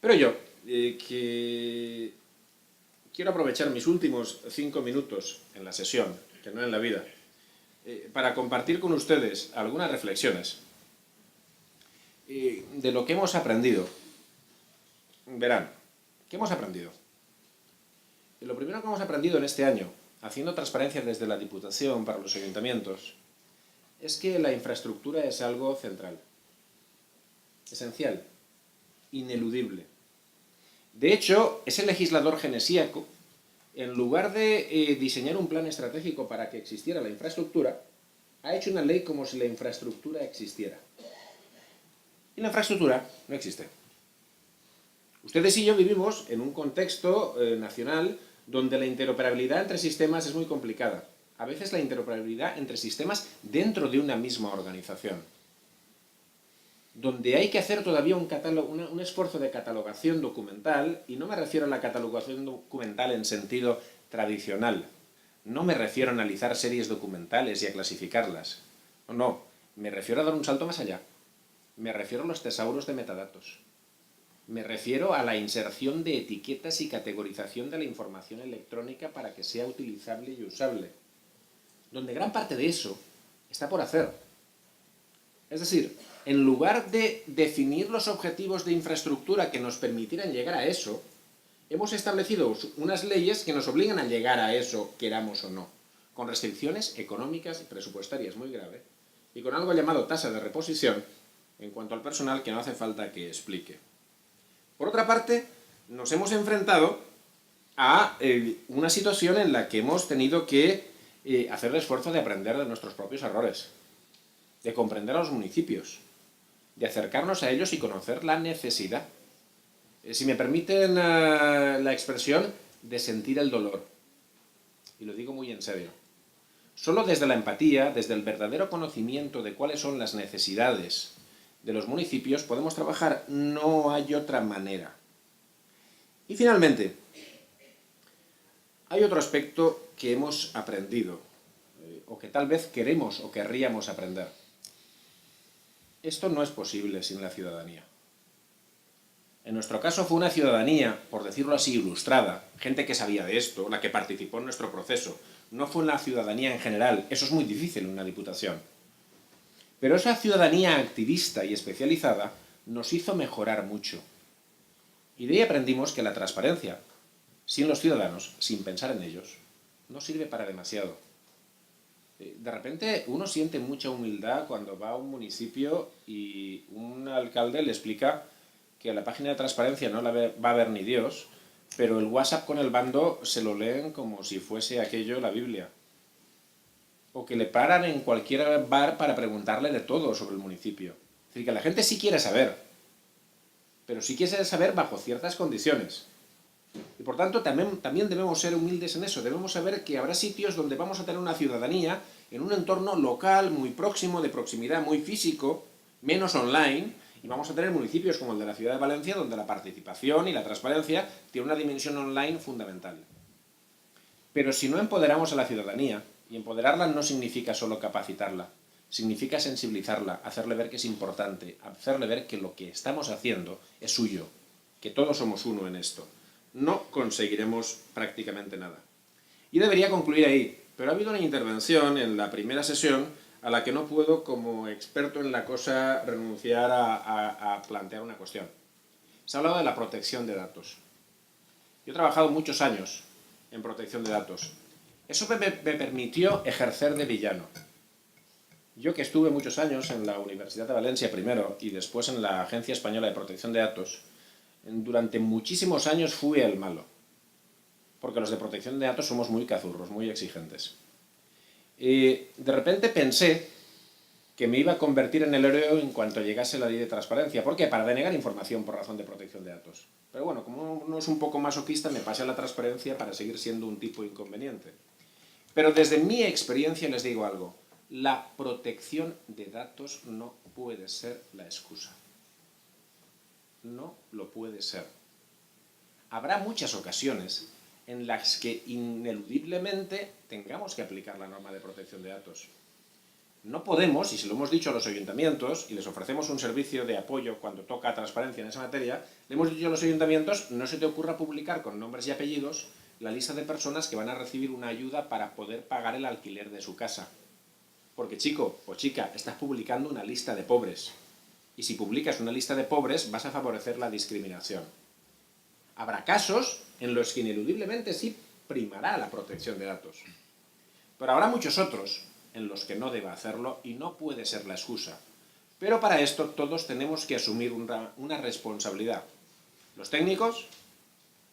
Pero yo, que quiero aprovechar mis últimos 5 minutos en la sesión, que no en la vida, para compartir con ustedes algunas reflexiones de lo que hemos aprendido. Verán, ¿qué hemos aprendido? Lo primero que hemos aprendido en este año, haciendo transparencia desde la Diputación para los ayuntamientos, es que la infraestructura es algo central, esencial, ineludible. De hecho, ese legislador genesíaco, en lugar de diseñar un plan estratégico para que existiera la infraestructura, ha hecho una ley como si la infraestructura existiera. Y la infraestructura no existe. Ustedes y yo vivimos en un contexto nacional donde la interoperabilidad entre sistemas es muy complicada. A veces la interoperabilidad entre sistemas dentro de una misma organización. Donde hay que hacer todavía un esfuerzo de catalogación documental, y no me refiero a la catalogación documental en sentido tradicional. No me refiero a analizar series documentales y a clasificarlas. No, me refiero a dar un salto más allá. Me refiero a los tesauros de metadatos. Me refiero a la inserción de etiquetas y categorización de la información electrónica para que sea utilizable y usable. Donde gran parte de eso está por hacer. Es decir, en lugar de definir los objetivos de infraestructura que nos permitieran llegar a eso, hemos establecido unas leyes que nos obligan a llegar a eso, queramos o no, con restricciones económicas y presupuestarias muy graves, y con algo llamado tasa de reposición en cuanto al personal que no hace falta que explique. Por otra parte, nos hemos enfrentado a una situación en la que hemos tenido que hacer el esfuerzo de aprender de nuestros propios errores, de comprender a los municipios, de acercarnos a ellos y conocer la necesidad. Si me permiten la expresión, de sentir el dolor. Y lo digo muy en serio. Solo desde la empatía, desde el verdadero conocimiento de cuáles son las necesidades de los municipios, podemos trabajar. No hay otra manera. Y finalmente, hay otro aspecto que hemos aprendido, o que tal vez queremos o querríamos aprender. Esto no es posible sin la ciudadanía. En nuestro caso fue una ciudadanía, por decirlo así, ilustrada, gente que sabía de esto, la que participó en nuestro proceso. No fue la ciudadanía en general, eso es muy difícil en una diputación. Pero esa ciudadanía activista y especializada nos hizo mejorar mucho. Y de ahí aprendimos que la transparencia, sin los ciudadanos, sin pensar en ellos, no sirve para demasiado. De repente uno siente mucha humildad cuando va a un municipio y un alcalde le explica que la página de transparencia no la va a ver ni Dios, pero el WhatsApp con el bando se lo leen como si fuese aquello la Biblia. O que le paran en cualquier bar para preguntarle de todo sobre el municipio. Es decir, que la gente sí quiere saber, pero sí quiere saber bajo ciertas condiciones. Y por tanto también debemos ser humildes en eso. Debemos saber que habrá sitios donde vamos a tener una ciudadanía en un entorno local, muy próximo, de proximidad, muy físico, menos online, y vamos a tener municipios como el de la ciudad de Valencia, donde la participación y la transparencia tiene una dimensión online fundamental. Pero si no empoderamos a la ciudadanía, y empoderarla no significa solo capacitarla, significa sensibilizarla, hacerle ver que es importante, hacerle ver que lo que estamos haciendo es suyo, que todos somos uno en esto. No conseguiremos prácticamente nada. Y debería concluir ahí, pero ha habido una intervención en la primera sesión a la que no puedo, como experto en la cosa, renunciar a plantear una cuestión. Se ha hablado de la protección de datos. Yo he trabajado muchos años en protección de datos. Eso me permitió ejercer de villano. Yo, que estuve muchos años en la Universidad de Valencia primero y después en la Agencia Española de Protección de Datos, durante muchísimos años fui el malo. porque los de protección de datos somos muy cazurros, muy exigentes. Y de repente pensé que me iba a convertir en el héroe en cuanto llegase la ley de transparencia. ¿Por qué? Para denegar información por razón de protección de datos. Pero bueno, como uno es un poco masoquista, me pasé a la transparencia para seguir siendo un tipo inconveniente. Pero desde mi experiencia les digo algo. La protección de datos no puede ser la excusa. No lo puede ser. Habrá muchas ocasiones en las que ineludiblemente tengamos que aplicar la norma de protección de datos. No podemos, y se lo hemos dicho a los ayuntamientos, y les ofrecemos un servicio de apoyo cuando toca transparencia en esa materia, le hemos dicho a los ayuntamientos, no se te ocurra publicar con nombres y apellidos la lista de personas que van a recibir una ayuda para poder pagar el alquiler de su casa. Porque chico o chica, estás publicando una lista de pobres. Y si publicas una lista de pobres, vas a favorecer la discriminación. Habrá casos en los que ineludiblemente sí primará la protección de datos. Pero habrá muchos otros en los que no deba hacerlo y no puede ser la excusa. Pero para esto todos tenemos que asumir una responsabilidad. Los técnicos,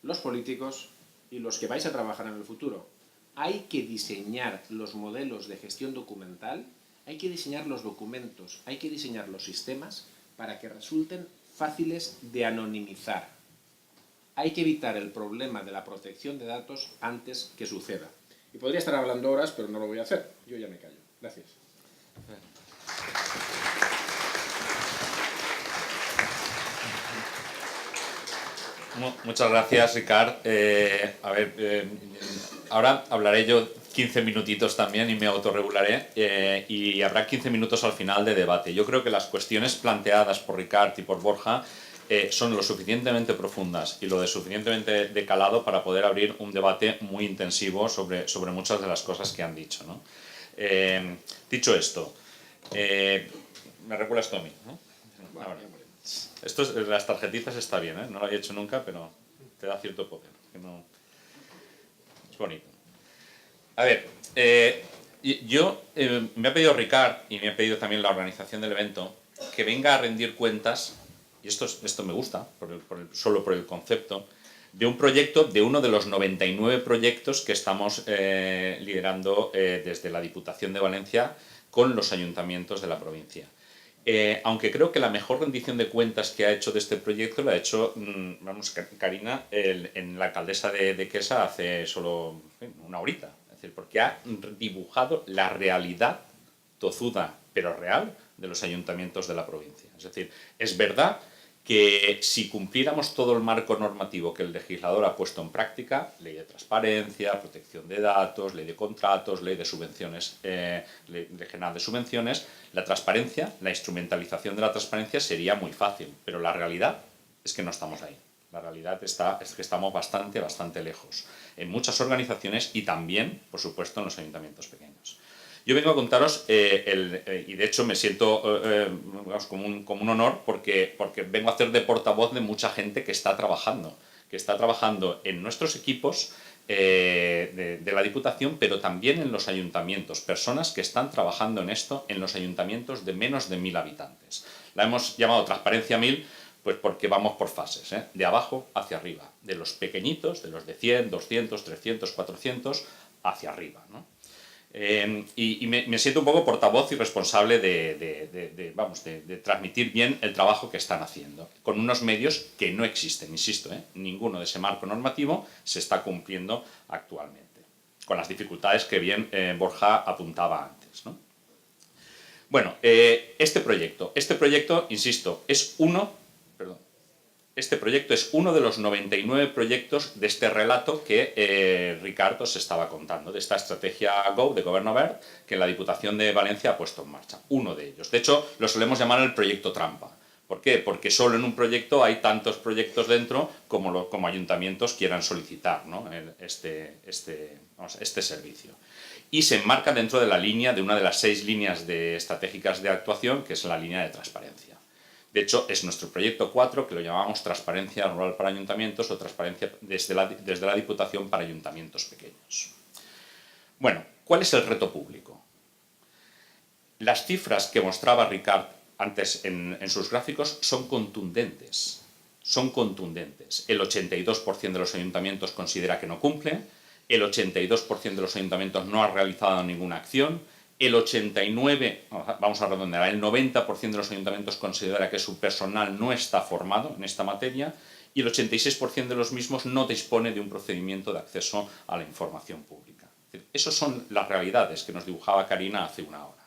los políticos y los que vais a trabajar en el futuro. Hay que diseñar los modelos de gestión documental, hay que diseñar los documentos, hay que diseñar los sistemas para que resulten fáciles de anonimizar. Hay que evitar el problema de la protección de datos antes que suceda. Y podría estar hablando horas, pero no lo voy a hacer. Yo ya me callo. Gracias. Muchas gracias, Ricard. Ahora hablaré yo 15 minutitos también y me autorregularé y habrá 15 minutos al final de debate. Yo creo que las cuestiones planteadas por Ricard y por Borja son lo suficientemente profundas y lo de suficientemente de calado para poder abrir un debate muy intensivo sobre muchas de las cosas que han dicho, ¿no? Dicho esto, me recuerdas tú a mí, ¿no? Ahora, esto es, las tarjetitas está bien, ¿eh? No lo había hecho nunca, pero te da cierto poder. Que no... Es bonito. A ver, me ha pedido Ricard y me ha pedido también la organización del evento que venga a rendir cuentas, y esto me gusta, solo por el concepto, de un proyecto, de uno de los 99 proyectos que estamos liderando desde la Diputación de Valencia con los ayuntamientos de la provincia. Aunque creo que la mejor rendición de cuentas que ha hecho de este proyecto la ha hecho Carina en la alcaldesa de Quesa hace solo una horita. Es decir, porque ha dibujado la realidad tozuda, pero real, de los ayuntamientos de la provincia. Es decir, es verdad que si cumpliéramos todo el marco normativo que el legislador ha puesto en práctica, ley de transparencia, protección de datos, ley de contratos, ley de subvenciones, ley general de subvenciones, la transparencia, la instrumentalización de la transparencia sería muy fácil, pero la realidad es que no estamos ahí. La realidad es que estamos bastante lejos en muchas organizaciones y también, por supuesto, en los ayuntamientos pequeños. Yo vengo a contaros, y de hecho me siento como un honor porque vengo a hacer de portavoz de mucha gente que está trabajando en nuestros equipos de la Diputación, pero también en los ayuntamientos, personas que están trabajando en esto en los ayuntamientos de menos de 1000 habitantes. La hemos llamado Transparencia 1000, pues porque vamos por fases, de abajo hacia arriba, de los pequeñitos, de los de 100, 200, 300, 400, hacia arriba, ¿no? Y me siento un poco portavoz y responsable de transmitir bien el trabajo que están haciendo, con unos medios que no existen, insisto, ninguno de ese marco normativo se está cumpliendo actualmente, con las dificultades que bien Borja apuntaba antes, ¿no? Bueno, este proyecto, insisto, este proyecto es uno de los 99 proyectos de este relato que Ricardo se estaba contando, de esta estrategia GO, de Gobierno Verde, que la Diputación de Valencia ha puesto en marcha. Uno de ellos. De hecho, lo solemos llamar el proyecto trampa. ¿Por qué? Porque solo en un proyecto hay tantos proyectos dentro como ayuntamientos quieran solicitar, ¿no? este servicio. Y se enmarca dentro de la línea, de una de las 6 líneas estratégicas de actuación, que es la línea de transparencia. De hecho, es nuestro proyecto 4, que lo llamamos Transparencia Rural para Ayuntamientos o Transparencia desde la Diputación para Ayuntamientos Pequeños. Bueno, ¿cuál es el reto público? Las cifras que mostraba Ricard antes en sus gráficos son contundentes. son contundentes. El 82% de los ayuntamientos considera que no cumple, el 82% de los ayuntamientos no ha realizado ninguna acción, el 89%, vamos a redondear, el 90% de los ayuntamientos considera que su personal no está formado en esta materia y el 86% de los mismos no dispone de un procedimiento de acceso a la información pública. Esas son las realidades que nos dibujaba Karina hace una hora.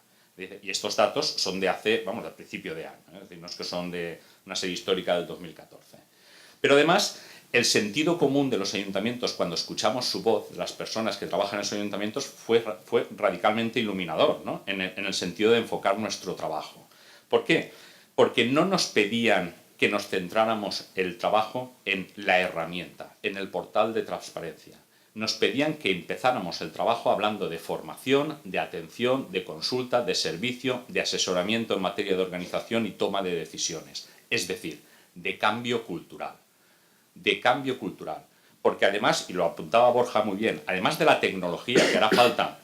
Y estos datos son de hace, vamos, del principio de año, es decir, no es que son de una serie histórica del 2014. Pero además, el sentido común de los ayuntamientos, cuando escuchamos su voz, de las personas que trabajan en esos ayuntamientos, fue radicalmente iluminador, ¿no? en el sentido de enfocar nuestro trabajo. ¿Por qué? Porque no nos pedían que nos centráramos el trabajo en la herramienta, en el portal de transparencia. Nos pedían que empezáramos el trabajo hablando de formación, de atención, de consulta, de servicio, de asesoramiento en materia de organización y toma de decisiones. Es decir, de cambio cultural. De cambio cultural. Porque además, y lo apuntaba Borja muy bien, además de la tecnología que hará falta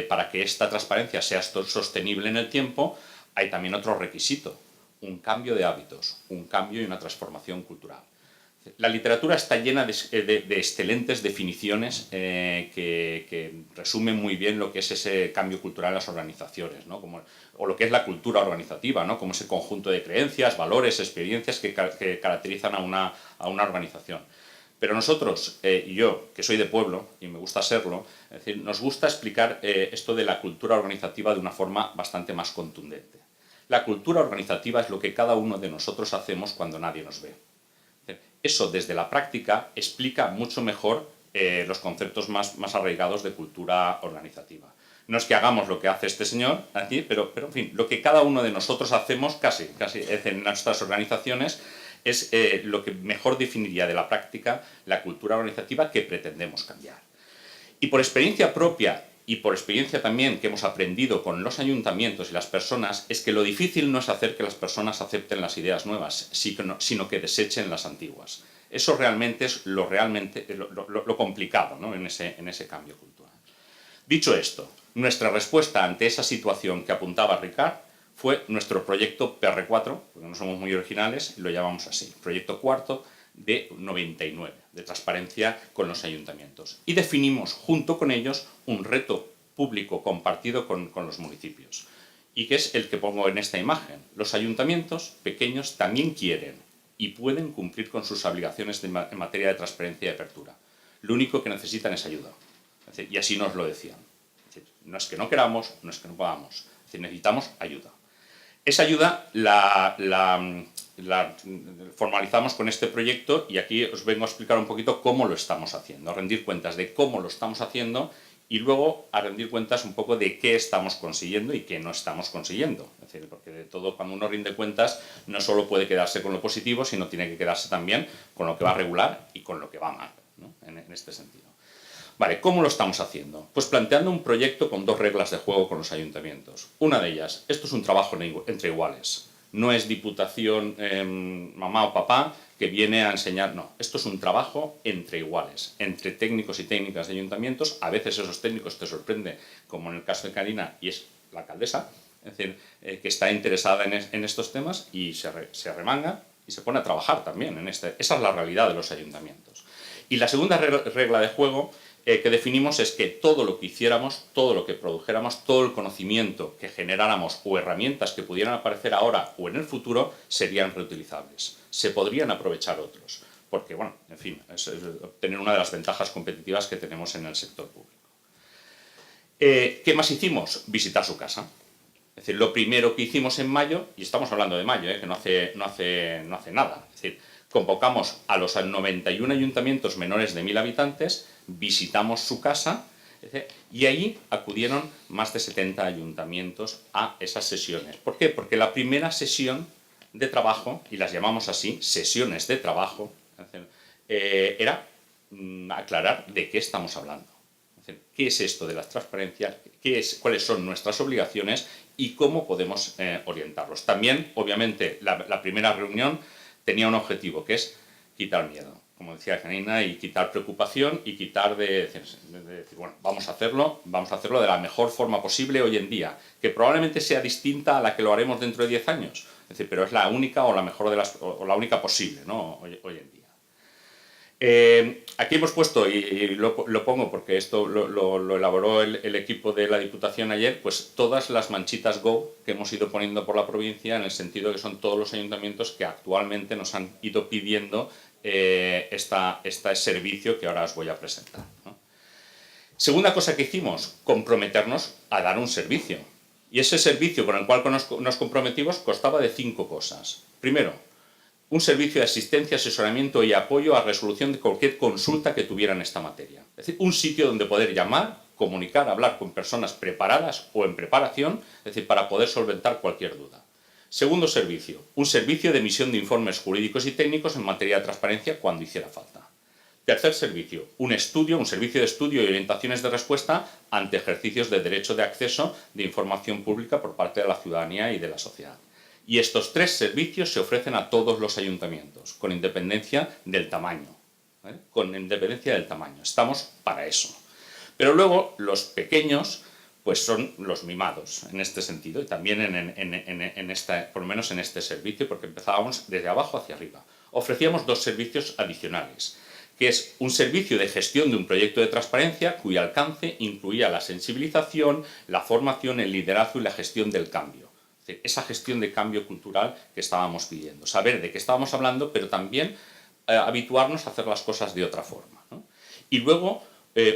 para que esta transparencia sea sostenible en el tiempo, hay también otro requisito, un cambio de hábitos, un cambio y una transformación cultural. La literatura está llena de excelentes definiciones que resumen muy bien lo que es ese cambio cultural en las organizaciones, ¿no? O lo que es la cultura organizativa, ¿no? Como ese conjunto de creencias, valores, experiencias que caracterizan a una organización. Pero nosotros, y yo, que soy de pueblo, y me gusta serlo, es decir, nos gusta explicar esto de la cultura organizativa de una forma bastante más contundente. La cultura organizativa es lo que cada uno de nosotros hacemos cuando nadie nos ve. Eso, desde la práctica, explica mucho mejor los conceptos más arraigados de cultura organizativa. No es que hagamos lo que hace este señor aquí, pero en fin, lo que cada uno de nosotros hacemos, casi en nuestras organizaciones, es lo que mejor definiría de la práctica la cultura organizativa que pretendemos cambiar. Y por experiencia propia y por experiencia también que hemos aprendido con los ayuntamientos y las personas, es que lo difícil no es hacer que las personas acepten las ideas nuevas, sino que desechen las antiguas. Eso realmente es lo complicado, ¿no? en ese cambio cultural. Dicho esto, nuestra respuesta ante esa situación que apuntaba Ricard fue nuestro proyecto PR4, porque no somos muy originales, lo llamamos así, proyecto cuarto de 99, de transparencia con los ayuntamientos. Y definimos junto con ellos un reto público compartido con los municipios. Y que es el que pongo en esta imagen. Los ayuntamientos pequeños también quieren y pueden cumplir con sus obligaciones en materia de transparencia y apertura. Lo único que necesitan es ayuda. Es decir, y así nos lo decían. Es decir, no es que no queramos, no es que no podamos. Es decir, necesitamos ayuda. Esa ayuda la formalizamos con este proyecto y aquí os vengo a explicar un poquito cómo lo estamos haciendo, a rendir cuentas de cómo lo estamos haciendo y luego a rendir cuentas un poco de qué estamos consiguiendo y qué no estamos consiguiendo. Es decir, porque de todo, cuando uno rinde cuentas, no solo puede quedarse con lo positivo, sino tiene que quedarse también con lo que va regular y con lo que va mal, ¿no? en este sentido. Vale, ¿cómo lo estamos haciendo? Pues planteando un proyecto con dos reglas de juego con los ayuntamientos. Una de ellas, esto es un trabajo entre iguales. No es diputación, mamá o papá, que viene a enseñar, no. Esto es un trabajo entre iguales, entre técnicos y técnicas de ayuntamientos. A veces esos técnicos te sorprenden, como en el caso de Karina, y es la alcaldesa, es decir, que está interesada en estos temas y se remanga y se pone a trabajar también en este. Esa es la realidad de los ayuntamientos. Y la segunda regla de juego que definimos es que todo lo que hiciéramos, todo lo que produjéramos, todo el conocimiento que generáramos o herramientas que pudieran aparecer ahora o en el futuro serían reutilizables. Se podrían aprovechar otros, porque, bueno, en fin, es obtener una de las ventajas competitivas que tenemos en el sector público. ¿Qué más hicimos? Visitar su casa. Es decir, lo primero que hicimos en mayo, y estamos hablando de mayo, que no hace nada, es decir, convocamos a los 91 ayuntamientos menores de 1000 habitantes, visitamos su casa y ahí acudieron más de 70 ayuntamientos a esas sesiones. ¿Por qué? Porque la primera sesión de trabajo, y las llamamos así, sesiones de trabajo, era aclarar de qué estamos hablando. ¿Qué es esto de la transparencia? ¿Cuáles son nuestras obligaciones? Y cómo podemos orientarlos. También, obviamente, la primera reunión tenía un objetivo, que es quitar miedo. como decía Janina, y quitar preocupación y quitar de decir, bueno, vamos a hacerlo de la mejor forma posible hoy en día, que probablemente sea distinta a la que lo haremos dentro de 10 años, es decir, pero es la única o la mejor o la única posible, ¿no? hoy en día. Aquí hemos puesto, y lo pongo porque esto lo elaboró el equipo de la Diputación ayer, pues todas las manchitas Go que hemos ido poniendo por la provincia, en el sentido de que son todos los ayuntamientos que actualmente nos han ido pidiendo este servicio que ahora os voy a presentar, ¿no? Segunda cosa que hicimos, comprometernos a dar un servicio. Y ese servicio con el cual nos comprometimos constaba de 5 cosas. Primero, un servicio de asistencia, asesoramiento y apoyo a resolución de cualquier consulta que tuviera en esta materia. Es decir, un sitio donde poder llamar, comunicar, hablar con personas preparadas o en preparación, es decir, para poder solventar cualquier duda. Segundo servicio, un servicio de emisión de informes jurídicos y técnicos en materia de transparencia cuando hiciera falta. Tercer servicio, un servicio de estudio y orientaciones de respuesta ante ejercicios de derecho de acceso de información pública por parte de la ciudadanía y de la sociedad. Y estos 3 servicios se ofrecen a todos los ayuntamientos, con independencia del tamaño. ¿Vale? Con independencia del tamaño. Estamos para eso. Pero luego, los pequeños, pues son los mimados, en este sentido, y también por lo menos en este servicio, porque empezábamos desde abajo hacia arriba. Ofrecíamos 2 servicios adicionales, que es un servicio de gestión de un proyecto de transparencia cuyo alcance incluía la sensibilización, la formación, el liderazgo y la gestión del cambio. Esa gestión de cambio cultural que estábamos pidiendo. Saber de qué estábamos hablando, pero también habituarnos a hacer las cosas de otra forma, ¿no? Y luego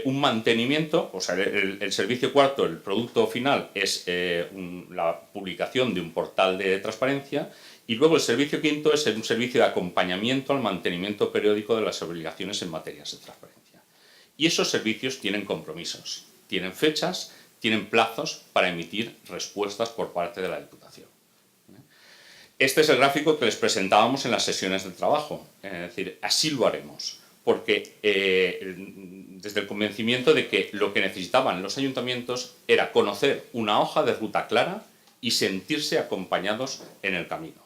un mantenimiento, o sea, el servicio cuarto, el producto final, es la publicación de un portal de transparencia, y luego el servicio quinto es un servicio de acompañamiento al mantenimiento periódico de las obligaciones en materias de transparencia. Y esos servicios tienen compromisos, tienen fechas, tienen plazos para emitir respuestas por parte de la Diputación. Este es el gráfico que les presentábamos en las sesiones de trabajo. Es decir, así lo haremos, porque desde el convencimiento de que lo que necesitaban los ayuntamientos era conocer una hoja de ruta clara y sentirse acompañados en el camino.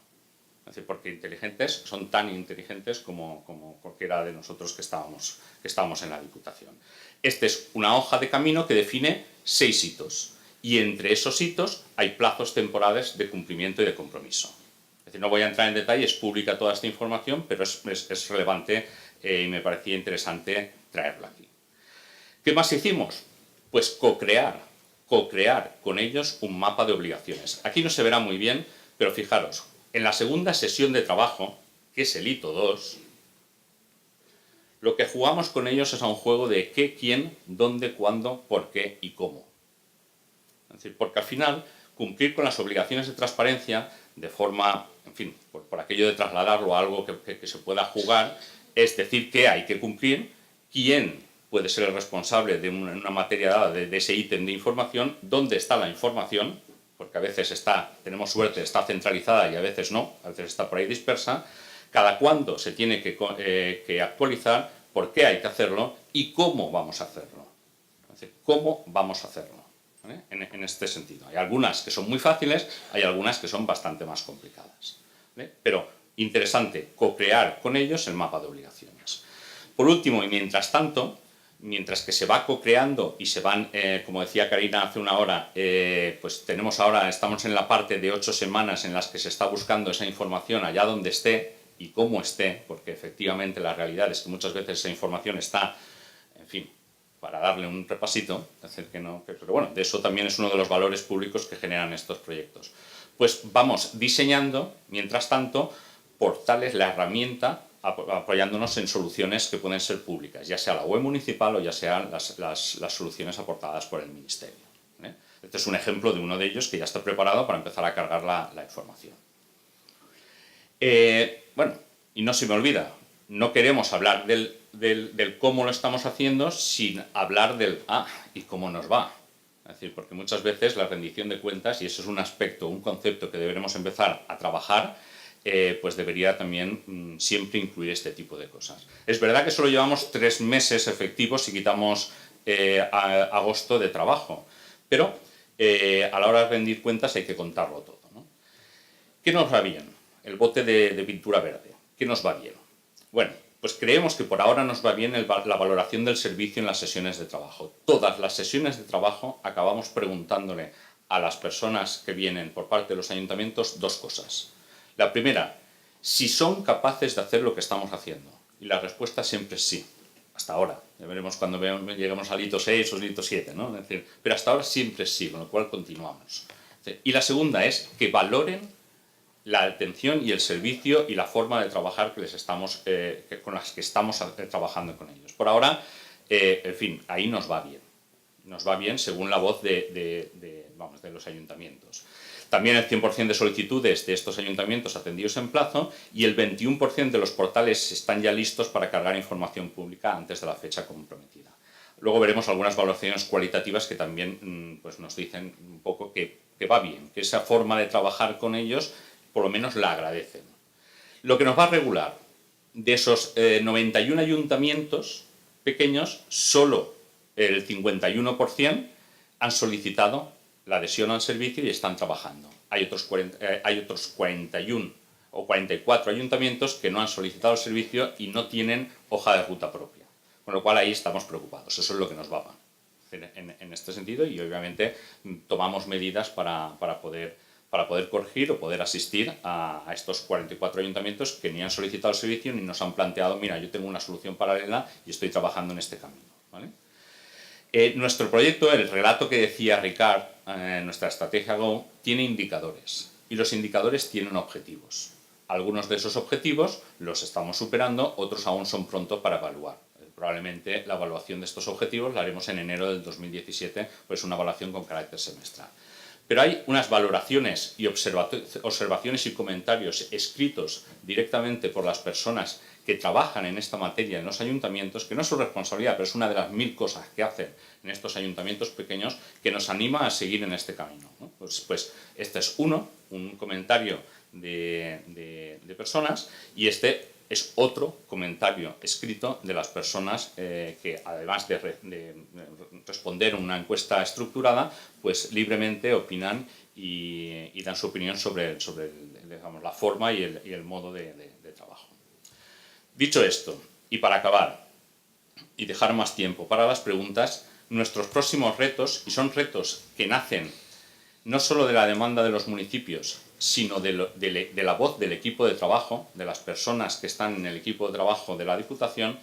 Es decir, porque inteligentes son tan inteligentes como cualquiera de nosotros que estábamos en la Diputación. Esta es una hoja de camino que define 6 hitos, y entre esos hitos hay plazos temporales de cumplimiento y de compromiso. Es decir, no voy a entrar en detalle, es pública toda esta información, pero es relevante y me parecía interesante traerla aquí. ¿Qué más hicimos? Pues co-crear con ellos un mapa de obligaciones. Aquí no se verá muy bien, pero fijaros, en la segunda sesión de trabajo, que es el hito 2, lo que jugamos con ellos es a un juego de qué, quién, dónde, cuándo, por qué y cómo. Es decir, porque al final, cumplir con las obligaciones de transparencia de forma, en fin, por aquello de trasladarlo a algo que se pueda jugar, es decir, qué hay que cumplir, quién puede ser el responsable de una materia dada, de ese ítem de información, dónde está la información, porque a veces tenemos suerte, está centralizada y a veces no, a veces está por ahí dispersa, cada cuándo se tiene que actualizar, por qué hay que hacerlo y cómo vamos a hacerlo. Es decir, cómo vamos a hacerlo, ¿vale? En este sentido. Hay algunas que son muy fáciles, hay algunas que son bastante más complicadas, ¿vale? Pero interesante co-crear con ellos el mapa de obligaciones. Por último, y mientras tanto, mientras que se va co-creando y se van, como decía Karina hace una hora, pues estamos en la parte de 8 semanas en las que se está buscando esa información allá donde esté y cómo esté, porque efectivamente la realidad es que muchas veces esa información está, en fin, para darle un repasito, pero bueno, de eso también es uno de los valores públicos que generan estos proyectos. Pues vamos diseñando, mientras tanto, portales, la herramienta, apoyándonos en soluciones que pueden ser públicas, ya sea la web municipal o ya sean las soluciones aportadas por el Ministerio, ¿eh? Este es un ejemplo de uno de ellos que ya está preparado para empezar a cargar la información. Bueno, y no se me olvida, no queremos hablar del cómo lo estamos haciendo sin hablar del y cómo nos va. Es decir, porque muchas veces la rendición de cuentas, y eso es un aspecto, un concepto que deberemos empezar a trabajar, pues debería también siempre incluir este tipo de cosas. Es verdad que solo llevamos 3 meses efectivos si quitamos agosto de trabajo, pero a la hora de rendir cuentas hay que contarlo todo, ¿no? ¿Qué nos va bien? El bote de pintura verde. ¿Qué nos va bien? Bueno, Pues creemos que por ahora nos va bien la valoración del servicio en las sesiones de trabajo. Todas las sesiones de trabajo acabamos preguntándole a las personas que vienen por parte de los ayuntamientos dos cosas. La primera, si son capaces de hacer lo que estamos haciendo. Y la respuesta siempre es sí. Hasta ahora. Ya veremos cuando lleguemos al hito 6 o al hito 7, ¿no? Es decir, pero hasta ahora siempre es sí, con lo cual continuamos. Y la segunda es que valoren la atención y el servicio y la forma de trabajar que con las que estamos trabajando con ellos. Por ahora, en fin, ahí nos va bien. Nos va bien según la voz de los ayuntamientos. También el 100% de solicitudes de estos ayuntamientos atendidos en plazo y el 21% de los portales están ya listos para cargar información pública antes de la fecha comprometida. Luego veremos algunas valoraciones cualitativas que también pues nos dicen un poco que va bien, que esa forma de trabajar con ellos por lo menos la agradecen. Lo que nos va a regular, de esos 91 ayuntamientos pequeños, solo el 51% han solicitado la adhesión al servicio y están trabajando. Hay otros 41 o 44 ayuntamientos que no han solicitado el servicio y no tienen hoja de ruta propia. Con lo cual ahí estamos preocupados. Eso es lo que nos va en este sentido y obviamente tomamos medidas para poder corregir o poder asistir a estos 44 ayuntamientos que ni han solicitado el servicio ni nos han planteado, mira, yo tengo una solución paralela y estoy trabajando en este camino. ¿Vale? Nuestro proyecto, el relato que decía Ricard, nuestra estrategia Go, tiene indicadores y los indicadores tienen objetivos. Algunos de esos objetivos los estamos superando, otros aún son prontos para evaluar. Probablemente la evaluación de estos objetivos la haremos en enero del 2017, pues una evaluación con carácter semestral. Pero hay unas valoraciones y observaciones y comentarios escritos directamente por las personas que trabajan en esta materia en los ayuntamientos, que no es su responsabilidad, pero es una de las 1000 cosas que hacen en estos ayuntamientos pequeños que nos anima a seguir en este camino, ¿no? Pues este es un comentario de personas y este es otro comentario escrito de las personas que, además de responder una encuesta estructurada, pues libremente opinan y dan su opinión sobre digamos, la forma y el modo de trabajo. Dicho esto, y para acabar, y dejar más tiempo para las preguntas, nuestros próximos retos, y son retos que nacen no solo de la demanda de los municipios, sino de la voz del equipo de trabajo, de las personas que están en el equipo de trabajo de la Diputación.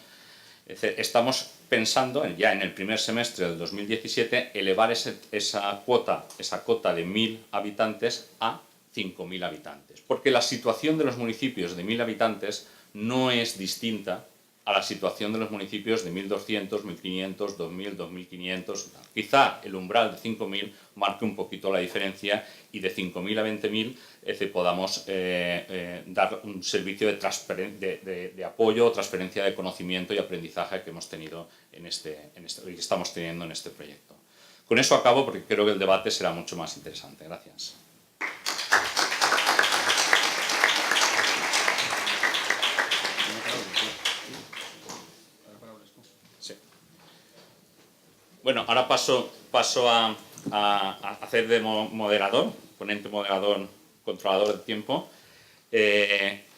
Estamos pensando, ya en el primer semestre del 2017, elevar esa cota de 1000 habitantes a 5000 habitantes. Porque la situación de los municipios de 1000 habitantes no es distinta a la situación de los municipios de 1200, 1500, 2000, 2500. Quizá el umbral de 5000 marque un poquito la diferencia y de 5000 a 20000 podamos dar un servicio de apoyo o transferencia de conocimiento y aprendizaje que hemos tenido y que estamos teniendo en este proyecto. Con eso acabo porque creo que el debate será mucho más interesante. Gracias. Bueno, ahora paso a hacer de moderador, ponente moderador, controlador del tiempo,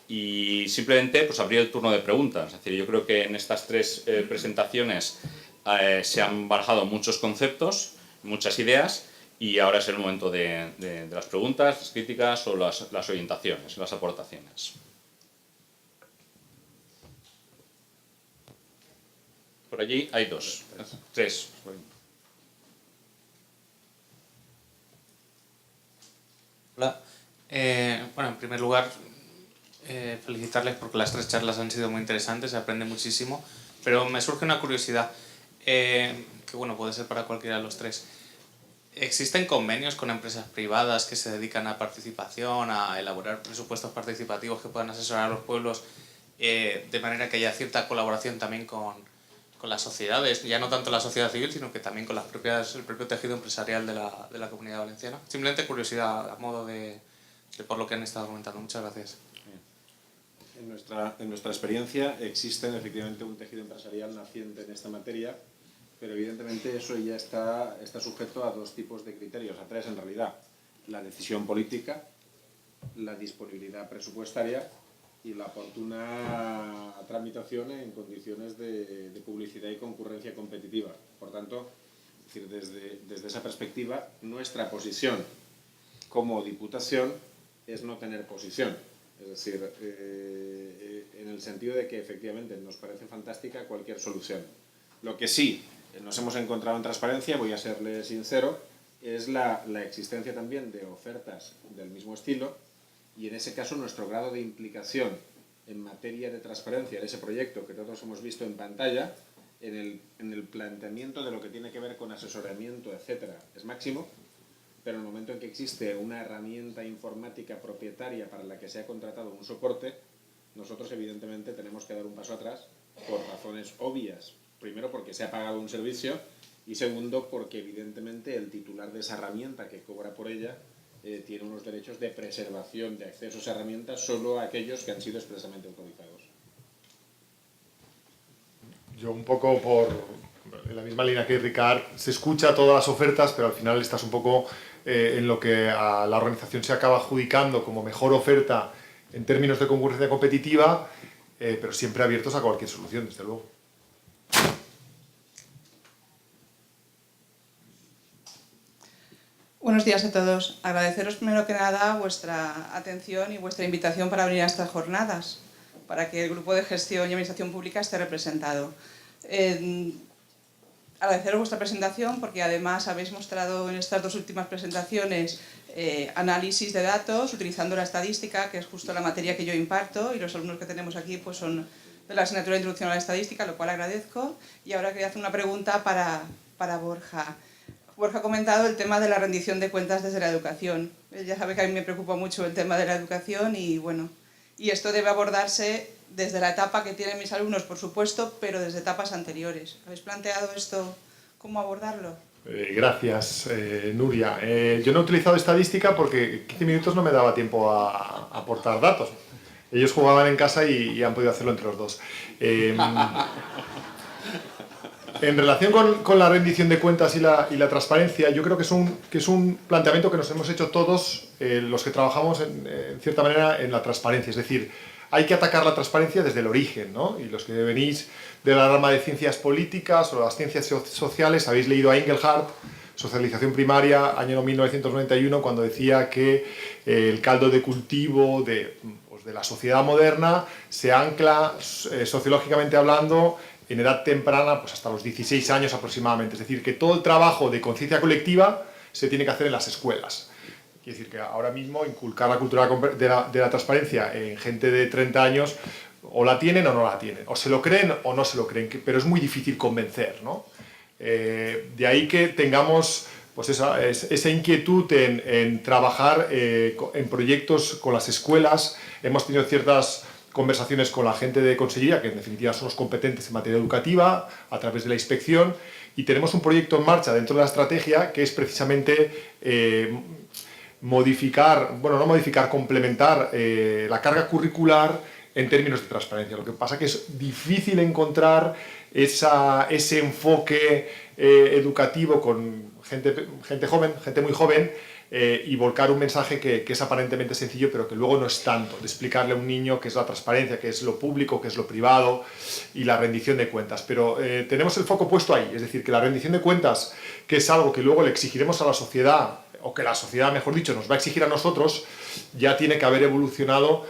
y simplemente pues, abrir el turno de preguntas. Es decir, yo creo que en estas tres presentaciones se han barajado muchos conceptos, muchas ideas, y ahora es el momento de las preguntas, las críticas o las orientaciones, las aportaciones. Por allí hay tres. Hola. Bueno, en primer lugar, felicitarles porque las tres charlas han sido muy interesantes, se aprende muchísimo, pero me surge una curiosidad, que bueno, puede ser para cualquiera de los tres. ¿Existen convenios con empresas privadas que se dedican a participación, a elaborar presupuestos participativos que puedan asesorar a los pueblos, de manera que haya cierta colaboración también con las sociedades, ya no tanto la sociedad civil, sino que también con el propio tejido empresarial de la Comunidad Valenciana? Simplemente curiosidad a modo de por lo que han estado comentando. Muchas gracias. En nuestra experiencia existe efectivamente un tejido empresarial naciente en esta materia, pero evidentemente eso ya está sujeto a dos tipos de criterios, a tres en realidad: la decisión política, la disponibilidad presupuestaria y la oportuna tramitación en condiciones de publicidad y concurrencia competitiva. Por tanto, es decir, desde esa perspectiva, nuestra posición como Diputación es no tener posición. Es decir, en el sentido de que efectivamente nos parece fantástica cualquier solución. Lo que sí nos hemos encontrado en transparencia, voy a serle sincero, es la existencia también de ofertas del mismo estilo, y en ese caso nuestro grado de implicación en materia de transparencia en ese proyecto que todos hemos visto en pantalla, en el planteamiento de lo que tiene que ver con asesoramiento, etcétera, es máximo, pero en el momento en que existe una herramienta informática propietaria para la que se ha contratado un soporte, nosotros evidentemente tenemos que dar un paso atrás por razones obvias. Primero, porque se ha pagado un servicio, y segundo, porque evidentemente el titular de esa herramienta que cobra por ella tiene unos derechos de preservación de acceso a esa herramienta solo a aquellos que han sido expresamente autorizados. Yo un poco en la misma línea que Ricard, se escucha todas las ofertas, pero al final estás un poco en lo que a la organización se acaba adjudicando como mejor oferta en términos de concurrencia competitiva, pero siempre abiertos a cualquier solución, desde luego. Buenos días a todos. Agradeceros primero que nada vuestra atención y vuestra invitación para venir a estas jornadas, para que el Grupo de Gestión y Administración Pública esté representado. Agradeceros vuestra presentación porque además habéis mostrado en estas dos últimas presentaciones análisis de datos utilizando la estadística, que es justo la materia que yo imparto, y los alumnos que tenemos aquí pues son de la asignatura de Introducción a la Estadística, lo cual agradezco. Y ahora quería hacer una pregunta para Borja. Borja ha comentado el tema de la rendición de cuentas desde la educación. Él ya sabe que a mí me preocupa mucho el tema de la educación y bueno, y esto debe abordarse desde la etapa que tienen mis alumnos, por supuesto, pero desde etapas anteriores. ¿Habéis planteado esto, cómo abordarlo? Gracias, Nuria. Yo no he utilizado estadística porque 15 minutos no me daba tiempo a aportar datos. Ellos jugaban en casa y han podido hacerlo entre los dos. En relación con la rendición de cuentas y la transparencia, yo creo que es un planteamiento que nos hemos hecho todos los que trabajamos en cierta manera en la transparencia. Es decir, hay que atacar la transparencia desde el origen, ¿no? Y los que venís de la rama de ciencias políticas o las ciencias sociales habéis leído a Engelhardt, Socialización Primaria, año 1991, cuando decía que el caldo de cultivo de la sociedad moderna se ancla sociológicamente hablando en edad temprana, pues hasta los 16 años aproximadamente. Es decir, que todo el trabajo de conciencia colectiva se tiene que hacer en las escuelas. Quiere decir que ahora mismo inculcar la cultura de la transparencia en gente de 30 años, o la tienen o no la tienen, o se lo creen o no se lo creen, pero es muy difícil convencer, ¿no? De ahí que tengamos pues esa inquietud en trabajar en proyectos con las escuelas. Hemos tenido ciertas conversaciones con la gente de Consellería, que en definitiva son los competentes en materia educativa, a través de la inspección, y tenemos un proyecto en marcha dentro de la estrategia que es precisamente complementar la carga curricular en términos de transparencia. Lo que pasa es que es difícil encontrar ese enfoque educativo con gente joven, gente muy joven, y volcar un mensaje que es aparentemente sencillo, pero que luego no es tanto, de explicarle a un niño qué es la transparencia, qué es lo público, qué es lo privado y la rendición de cuentas. Pero tenemos el foco puesto ahí, es decir, que la rendición de cuentas, que es algo que luego le exigiremos a la sociedad, o que la sociedad, mejor dicho, nos va a exigir a nosotros, ya tiene que haber evolucionado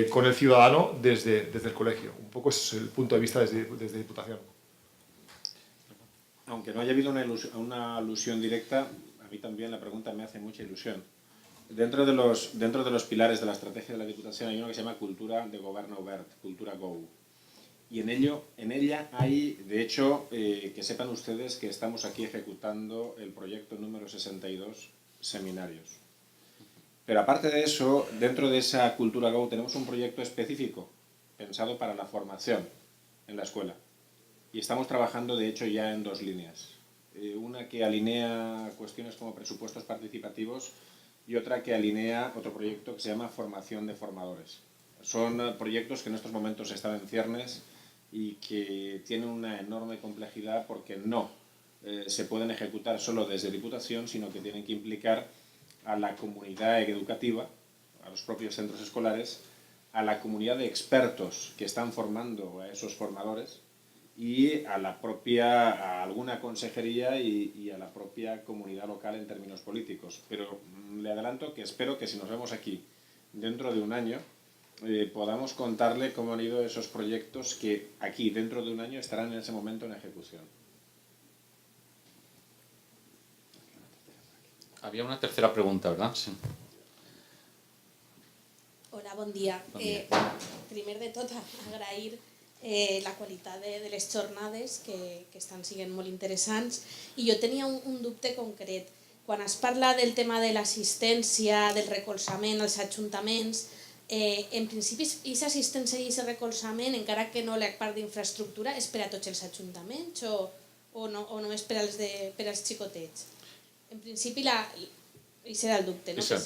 con el ciudadano desde el colegio. Un poco es el punto de vista desde Diputación. Aunque no haya habido una alusión directa, a mí también la pregunta me hace mucha ilusión. Dentro de los pilares de la estrategia de la Diputación hay uno que se llama Cultura de Gobierno Obert, Cultura Go. Y en ella hay, de hecho, que sepan ustedes que estamos aquí ejecutando el proyecto número 62, seminarios. Pero aparte de eso, dentro de esa Cultura Go tenemos un proyecto específico pensado para la formación en la escuela. Y estamos trabajando, de hecho, ya en dos líneas. Una que alinea cuestiones como presupuestos participativos y otra que alinea otro proyecto que se llama Formación de Formadores. Son proyectos que en estos momentos están en ciernes y que tienen una enorme complejidad porque no se pueden ejecutar solo desde Diputación, sino que tienen que implicar a la comunidad educativa, a los propios centros escolares, a la comunidad de expertos que están formando a esos formadores y a a alguna consejería y a la propia comunidad local en términos políticos. Pero le adelanto que espero que si nos vemos aquí dentro de un año podamos contarle cómo han ido esos proyectos que aquí dentro de un año estarán en ese momento en ejecución. Había una tercera pregunta, ¿verdad? Sí. Hola, bon dia. Bon dia. Primer de tot, agrair la qualitat de les jornades que estan sent molt interessants, i jo tenia un dubte concret. Quan es parla del tema de l'assistència, del recolzament als ajuntaments, en principi aquesta assistència i aquest recolzament, encara que no la part d'infraestructura, és per a tots els ajuntaments o només per als xicotets? En principi, aquest era el dubte, no? Que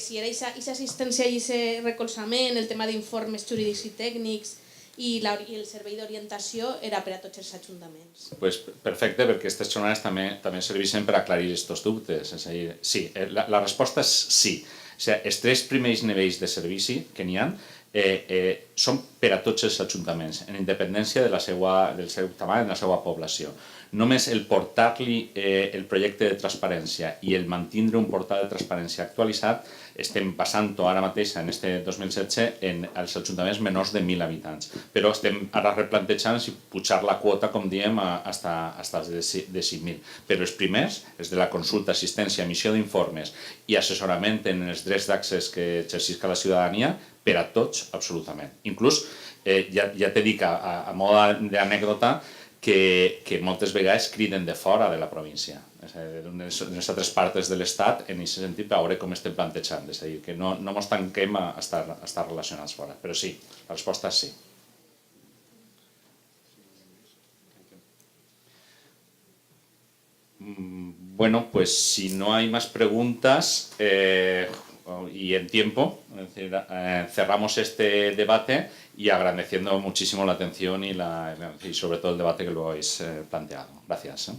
si era aquesta assistència i aquest recolzament, el tema d'informes jurídics i tècnics i el servei d'orientació era per a tots els ajuntaments. Pues perfecte, perquè aquestes jornades també serveixen per aclarir aquests dubtes. És a dir, sí, la resposta és sí. O sigui, els 3 primers nivells de servici que n'hi ha són per a tots els ajuntaments, en independència del seu tamany, de la seva població. Només el portar-li el projecte de transparència i el mantindre un portal de transparència actualitzat estem passant-ho ara mateix, en este 2016, als ajuntaments menors de 1.000 habitants. Però estem ara replantejant si pujar la quota, com diem, fins als de 5.000. Però els primers, els de la consulta, assistència, emissió d'informes i assessorament en els drets d'accés que exercisca la ciutadania, per a tots, absolutament. Inclús, ja te dic a mode d'anècdota, que moltes vegades criden de fora de la província, de les altres parts de l'Estat, en aquest sentit, per veure com estem plantejant. És a dir, que no ens tanquem a estar relacionats fora. Però sí, la resposta és sí. Bueno, pues si no hay más preguntas y en tiempo, es decir, cerramos este debate y agradeciendo muchísimo la atención y sobre todo el debate que lo habéis planteado. Gracias.